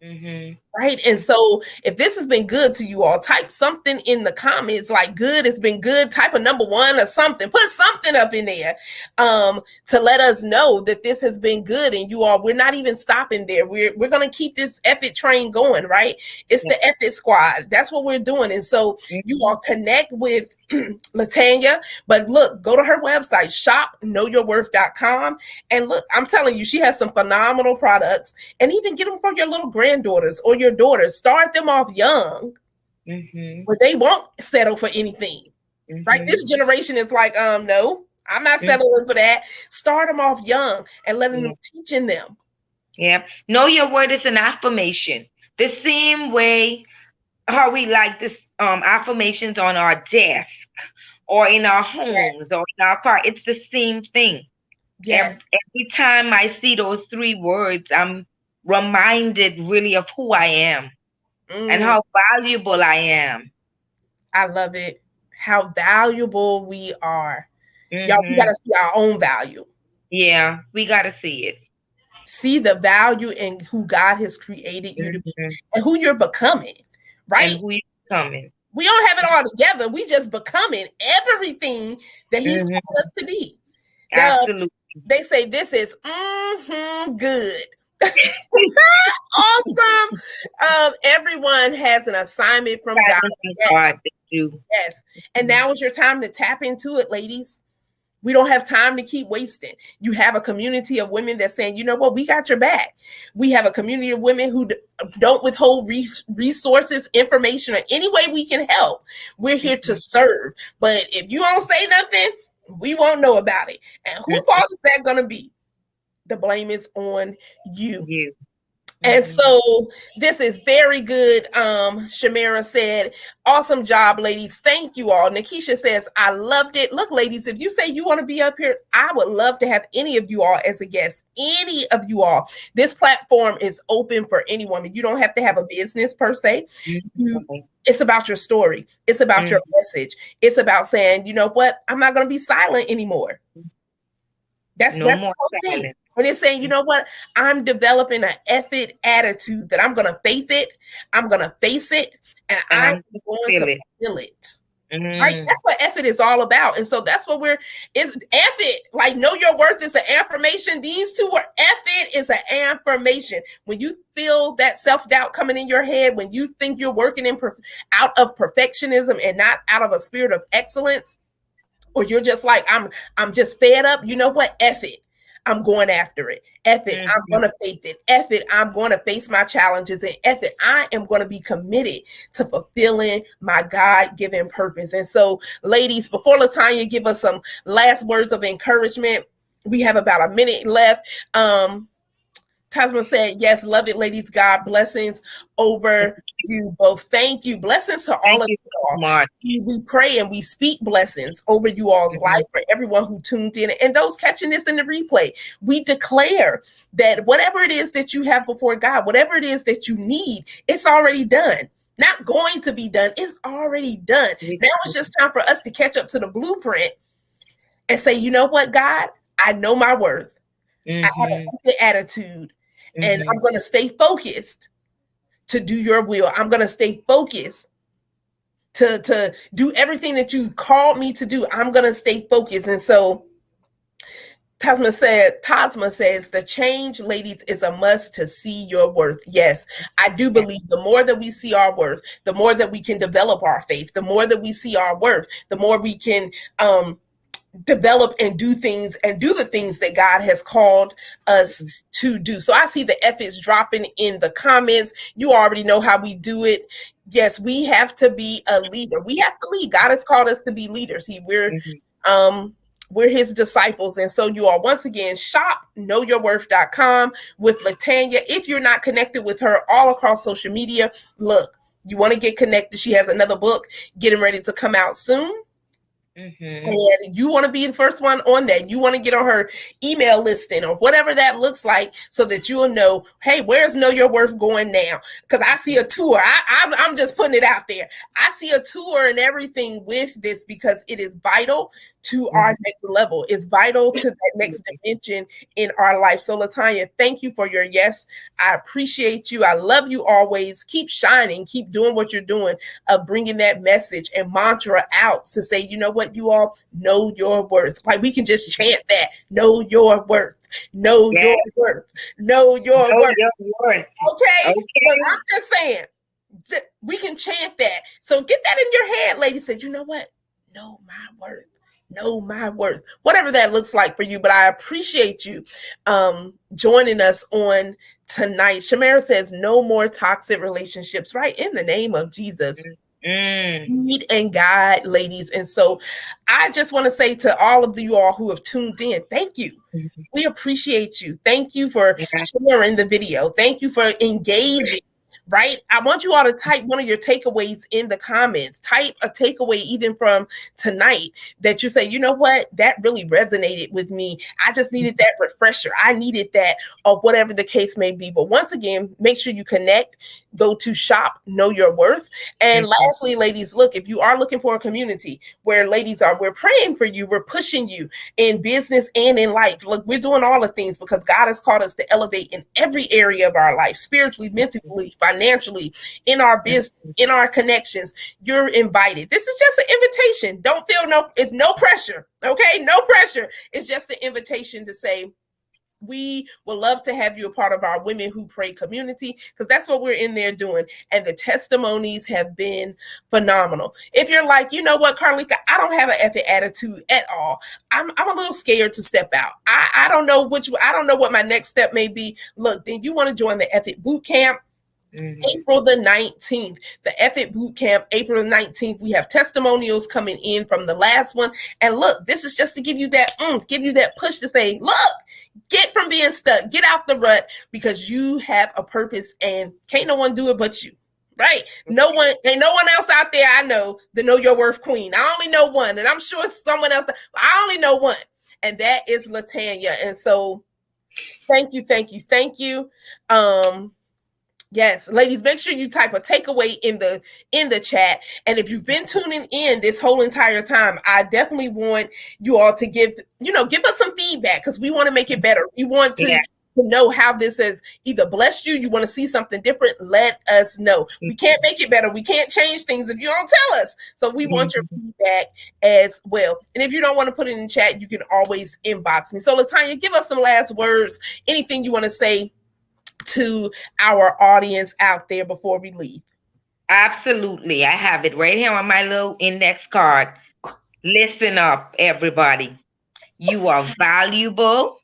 Right. And so if this has been good to you all, type something in the comments like good has been good, type a number 1 or something, put something up in there to let us know that this has been good. And you all, we're not even stopping there. We're going to keep this effort train going, right? It's the effort squad. That's what we're doing. And so you all connect with Latanya, but look, go to her website, shopknowyourworth.com. And look, I'm telling you, she has some phenomenal products, and even get them for your little granddaughters or your daughters. Start them off young, but they won't settle for anything, right? This generation is like, no, I'm not settling for that. Start them off young and letting them teaching them. Yeah. Know your word is an affirmation. The same way how we like this affirmations on our desk or in our homes or in our car. It's the same thing. Every time I see those 3 words, I'm reminded really of who I am and how valuable I am. I love it. How valuable we are. Y'all, we got to see our own value. Yeah, we got to see it. See the value in who God has created you to be and who you're becoming, right? And who you're becoming. We don't have it all together. We just becoming everything that he's called us to be. Absolutely. They say this is good. Awesome. Everyone has an assignment from God. Yes. And now is your time to tap into it, ladies. We don't have time to keep wasting. You have a community of women that's saying, you know what, we got your back. We have a community of women who don't withhold resources, information, or any way we can help. We're here to serve. But if you don't say nothing, we won't know about it. And whose fault is that going to be? The blame is on you. And so this is very good. Shamira said, awesome job, ladies. Thank you all. Nikisha says, I loved it. Look, ladies, if you say you want to be up here, I would love to have any of you all as a guest. Any of you all. This platform is open for anyone. You don't have to have a business per se. It's about your story. It's about your message. It's about saying, you know what? I'm not going to be silent anymore. That's the whole thing. When it's saying, you know what, I'm developing an effort attitude that I'm going to face it, I'm going to face it, and I'm going to feel it. Right? That's what effort is all about. And so that's what it's effort. Like, know your worth is an affirmation. These two are effort is an affirmation. When you feel that self-doubt coming in your head, when you think you're working out of perfectionism and not out of a spirit of excellence, or you're just like, I'm just fed up, you know what, effort. I'm going after it. F it, I'm going to face it. F it, I'm going to face my challenges. And F it, I am going to be committed to fulfilling my God-given purpose. And so, ladies, before Latanya give us some last words of encouragement, we have about a minute left. Tasman said, yes, love it, ladies. God blessings over you both. Thank you. Blessings to all of you all. We pray and we speak blessings over you all's life, for everyone who tuned in and those catching this in the replay. We declare that whatever it is that you have before God, whatever it is that you need, it's already done. Not going to be done. It's already done. Now it's just time for us to catch up to the blueprint and say, you know what, God, I know my worth. I have a good attitude. And I'm going to stay focused to do your will. I'm going to stay focused to do everything that you called me to do. I'm going to stay focused. And so Tasma says, the change, ladies, is a must to see your worth. Yes, I do believe the more that we see our worth, the more that we can develop our faith, the more that we see our worth, the more we can develop and do things and do the things that God has called us to do. So I see the F is dropping in the comments. You already know how we do it. Yes, we have to be a leader. We have to lead. God has called us to be leaders. We're his disciples. And so you are, once again, shop knowyourworth.com with Latanya. If you're not connected with her all across social media, look, you want to get connected. She has another book getting ready to come out soon. And you want to be the first one on that. You want to get on her email listing or whatever that looks like, so that you'll know, hey, where's Know Your Worth going now? Because I see a tour. I'm just putting it out there. I see a tour and everything with this, because it is vital to our next level. It's vital to that next dimension in our life. So Latanya, thank you for your yes. I appreciate you. I love you always. Keep shining. Keep doing what you're doing of bringing that message and mantra out to say, you know what, you all know your worth. Like, we can just chant that. Know your worth. Know your worth. Know your worth. Okay? But I'm just saying, we can chant that. So get that in your head, lady. Said, you know what? Know my worth. Know my worth, whatever that looks like for you. But I appreciate you joining us on tonight. Shamara says, no more toxic relationships, right? In the name of Jesus. Lead and guide, ladies. And so I just want to say to all of you all who have tuned in, thank you. We appreciate you. Thank you for sharing the video. Thank you for engaging. Right? I want you all to type one of your takeaways in the comments. Type a takeaway even from tonight that you say, you know what, that really resonated with me. I just needed that refresher. I needed that, or whatever the case may be. But once again, make sure you connect. Go to shop Know Your Worth. And lastly, ladies, look, if you are looking for a community where ladies are, we're praying for you. We're pushing you in business and in life. Look, we're doing all the things because God has called us to elevate in every area of our life, spiritually, mentally, financially, in our business, in our connections. You're invited. This is just an invitation. Don't feel it's no pressure. Okay. No pressure. It's just an invitation to say, we would love to have you a part of our Women Who Pray community, because that's what we're in there doing. And the testimonies have been phenomenal. If you're like, you know what, Carlika, I don't have an ethic attitude at all. I'm a little scared to step out. I don't know what my next step may be. Look, then you want to join the Ethic Boot Camp. April the 19th, the Ethic Boot Camp, April the 19th. We have testimonials coming in from the last one. And look, this is just to give you that push to say, look, get from being stuck, get out the rut, because you have a purpose and can't no one do it but you. Right? Ain't no one else out there I know, the Know Your Worth queen. I only know one, and I'm sure someone else, I only know one, and that is Latanya. And so thank you. Yes, ladies, make sure you type a takeaway in the chat. And if you've been tuning in this whole entire time, I definitely want you all to give us some feedback, because we want to make it better. We want to know how this has either blessed you. You want to see something different, let us know. We can't make it better. We can't change things if you don't tell us. So we want your feedback as well. And if you don't want to put it in the chat, you can always inbox me. So Latanya, give us some last words, anything you want to say to our audience out there before we leave. Absolutely. I have it right here on my little index card. Listen up, everybody. You are valuable.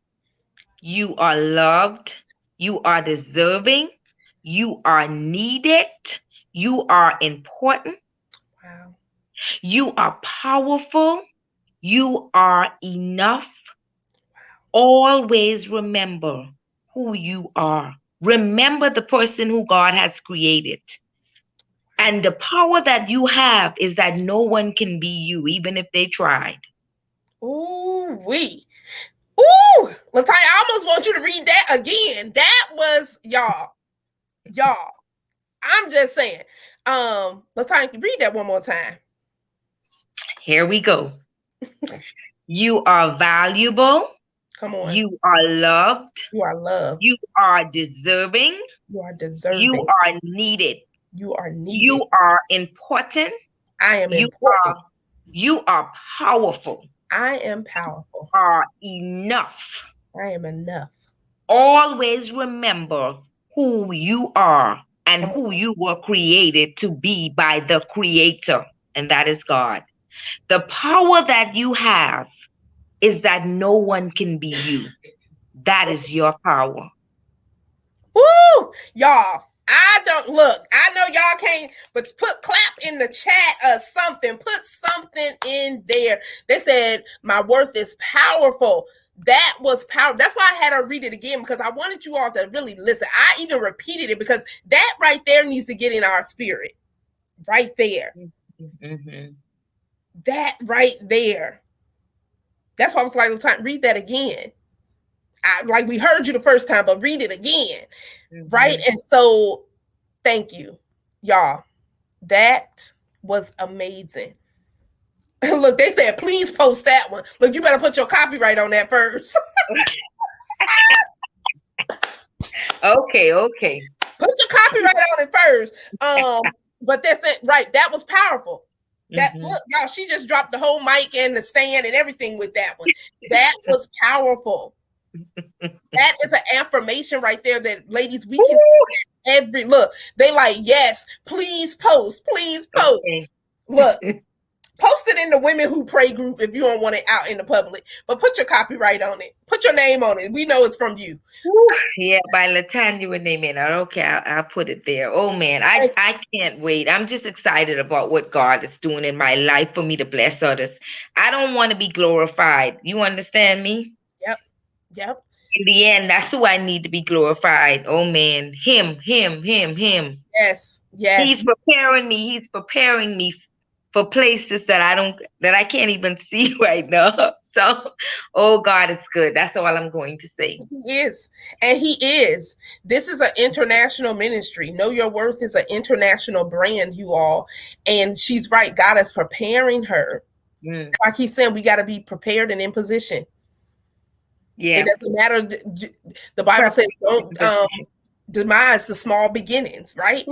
You are loved. You are deserving. You are needed. You are important. Wow. You are powerful. You are enough. Always remember who you are. Remember the person who God has created. And the power that you have is that no one can be you, even if they tried. Ooh, wee. Ooh, Latanya, I almost want you to read that again. That was y'all. I'm just saying. Latanya, read that one more time. Here we go. You are valuable. Come on. You are loved. You are loved. You are deserving. You are deserving. You are needed. You are needed. You are important. I am important. You are powerful. I am powerful. You are enough. I am enough. Always remember who you are and who you were created to be by the Creator, and that is God. The power that you have is that no one can be you. That is your power. Woo! Y'all, I don't look. I know y'all can't, but put clap in the chat or something. Put something in there. They said my worth is powerful. That was powerful. That's why I had to read it again, because I wanted you all to really listen. I even repeated it because that right there needs to get in our spirit. Right there. Mm-hmm. That right there. That's why I was like, read that again. Like we heard you the first time, but read it again. Mm-hmm. Right? And so thank you, y'all. That was amazing. Look, they said, please post that one. Look, you better put your copyright on that first. Okay. Put your copyright on it first. But that's it, right? That was powerful. That look, y'all, she just dropped the whole mic and the stand and everything with that one. That was powerful. That is an affirmation right there that ladies, we can every look. They like, yes, please post. Okay. Look, post it in the Women Who Pray group if you don't want it out in the public, but put your copyright on it. Put your name on it. We know it's from you. Yeah, by Latanya and Maynard. Okay, I'll put it there. Oh man, I can't wait. I'm just excited about what God is doing in my life for me to bless others. I don't want to be glorified. You understand me? Yep. In the end, that's who I need to be glorified. Oh man, him. Yes. He's preparing me for places that I can't even see right now. So, oh, God is good. That's all I'm going to say. He is. And he is. This is an international ministry. Know Your Worth is an international brand, you all. And she's right. God is preparing her. I keep saying we got to be prepared and in position. Yeah. It doesn't matter. The Bible says don't demise the small beginnings, right?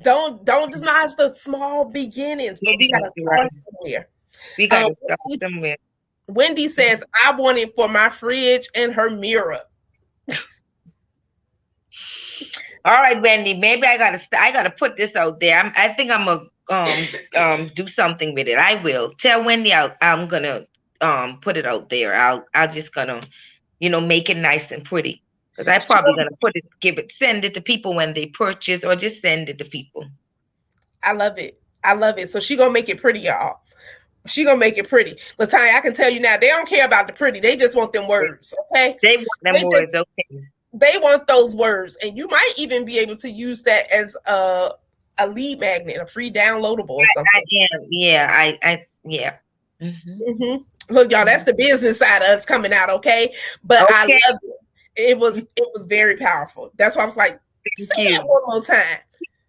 Don't demise the small beginnings, but we gotta start somewhere. We gotta start somewhere. Wendy says, I want it for my fridge and her mirror. All right, Wendy. Maybe I gotta put this out there. I think I'm gonna do something with it. I will tell Wendy I'm gonna put it out there. I'll just gonna make it nice and pretty. Because I'm probably gonna send it to people when they purchase, or just send it to people. I love it. So she gonna make it pretty, y'all. She gonna make it pretty. Latanya, I can tell you now, they don't care about the pretty. They just want them words. Okay. They want them words. Okay. They want those words, and you might even be able to use that as a lead magnet, a free downloadable or something. Yeah. Look, y'all, that's the business side of us coming out. Okay, but I love it. It was very powerful. That's why I was like, say that one more time.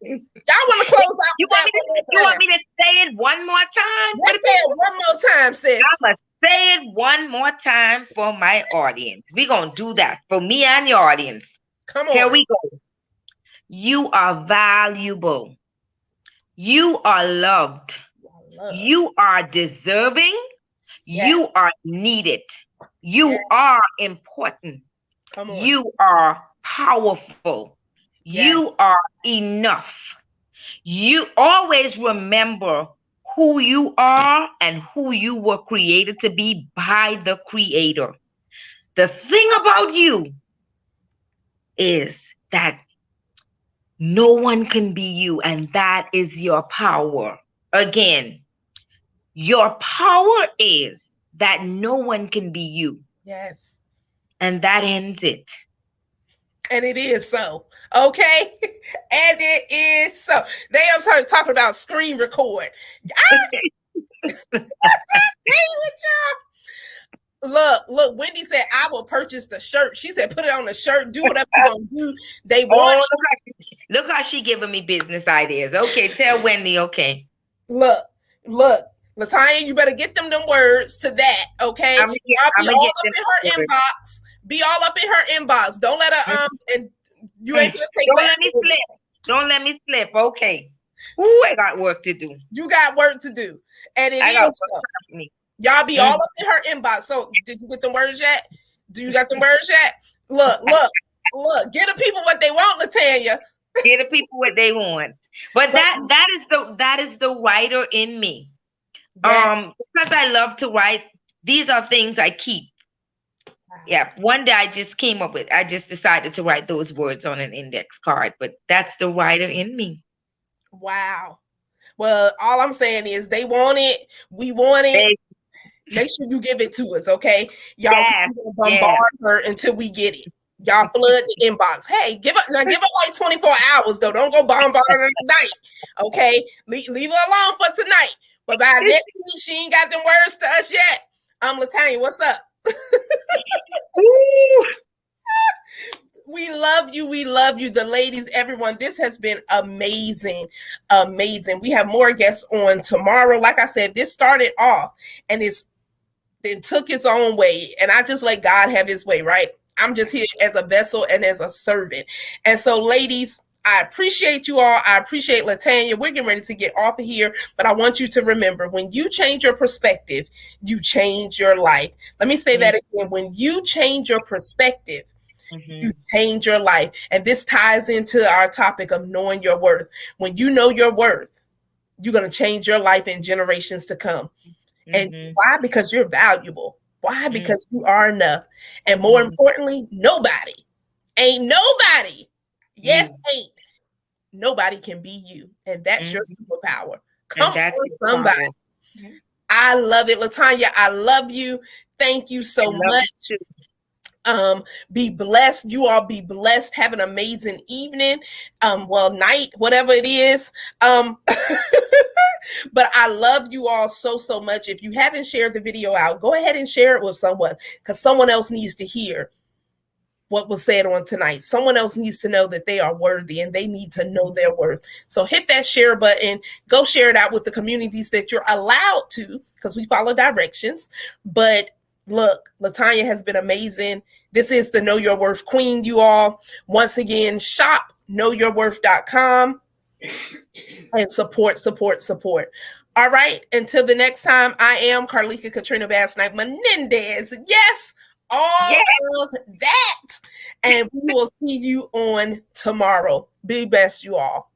Y'all want to close out? You want me to say it one more time? Let's say it one more time, sis. I'm gonna say it one more time for my audience. We're gonna do that for me and your audience. Come on. Here we go. You are valuable. You are loved. You are deserving. Yes. You are needed. You are important. You are powerful. Yes. You are enough. You always remember who you are and who you were created to be by the Creator. The thing about you is that no one can be you, and that is your power. Again, your power is that no one can be you. Yes. And that ends it. And it is so. Okay? And it is so. They are talking about screen record. Look, Wendy said, I will purchase the shirt. She said, put it on the shirt, do whatever you're going to do. They want look how she giving me business ideas. Okay, tell Wendy, okay. Look, Latanya, you better get them words to that, okay? I'll be all up in her inbox. Be all up in her inbox. Don't let her and you ain't gonna take Don't let me slip. Don't let me slip. Okay. Ooh, I got work to do. You got work to do. And it is so. Y'all be all up in her inbox. So did you get them words yet? Do you got them words yet? Look. Get the people what they want, Latanya. Get the people what they want. But that is the writer in me. Because I love to write. These are things I keep. Yeah. One day I just decided to write those words on an index card. But that's the writer in me. Wow. Well, all I'm saying is they want it. We want it. Make sure you give it to us, okay? Y'all bombard her until we get it. Y'all flood the inbox. Hey, give her like 24 hours though. Don't go bombard her tonight. Okay? Leave her alone for tonight. But by next week, she ain't got them words to us yet. Latanya, what's up? We love you. We love you. The ladies, everyone. This has been amazing. Amazing. We have more guests on tomorrow. Like I said, this started off and it took its own way. And I just let God have his way, right? I'm just here as a vessel and as a servant. And so, ladies, I appreciate you all. I appreciate Latanya. We're getting ready to get off of here, but I want you to remember, when you change your perspective, you change your life. Let me say that again. When you change your perspective, you change your life. And this ties into our topic of knowing your worth. When you know your worth, you're going to change your life in generations to come. And why? Because you're valuable. Why? Because you are enough. And more importantly, ain't nobody. Yes, ain't. Nobody can be you. And that's your superpower. Come on, somebody. I love it. Latanya, I love you. Thank you so much. Be blessed. You all be blessed. Have an amazing evening. Night, whatever it is. But I love you all so much. If you haven't shared the video out, go ahead and share it with someone, because someone else needs to hear what was said on tonight. Someone else needs to know that they are worthy and they need to know their worth. So hit that share button. Go share it out with the communities that you're allowed to, because we follow directions. But look, Latanya has been amazing. This is the Know Your Worth Queen, you all. Once again, shop knowyourworth.com and support. All right. Until the next time, I am Carlika Katrina Basnight-Menendez. Yes, all of that. And we will see you on tomorrow. Be best, you all.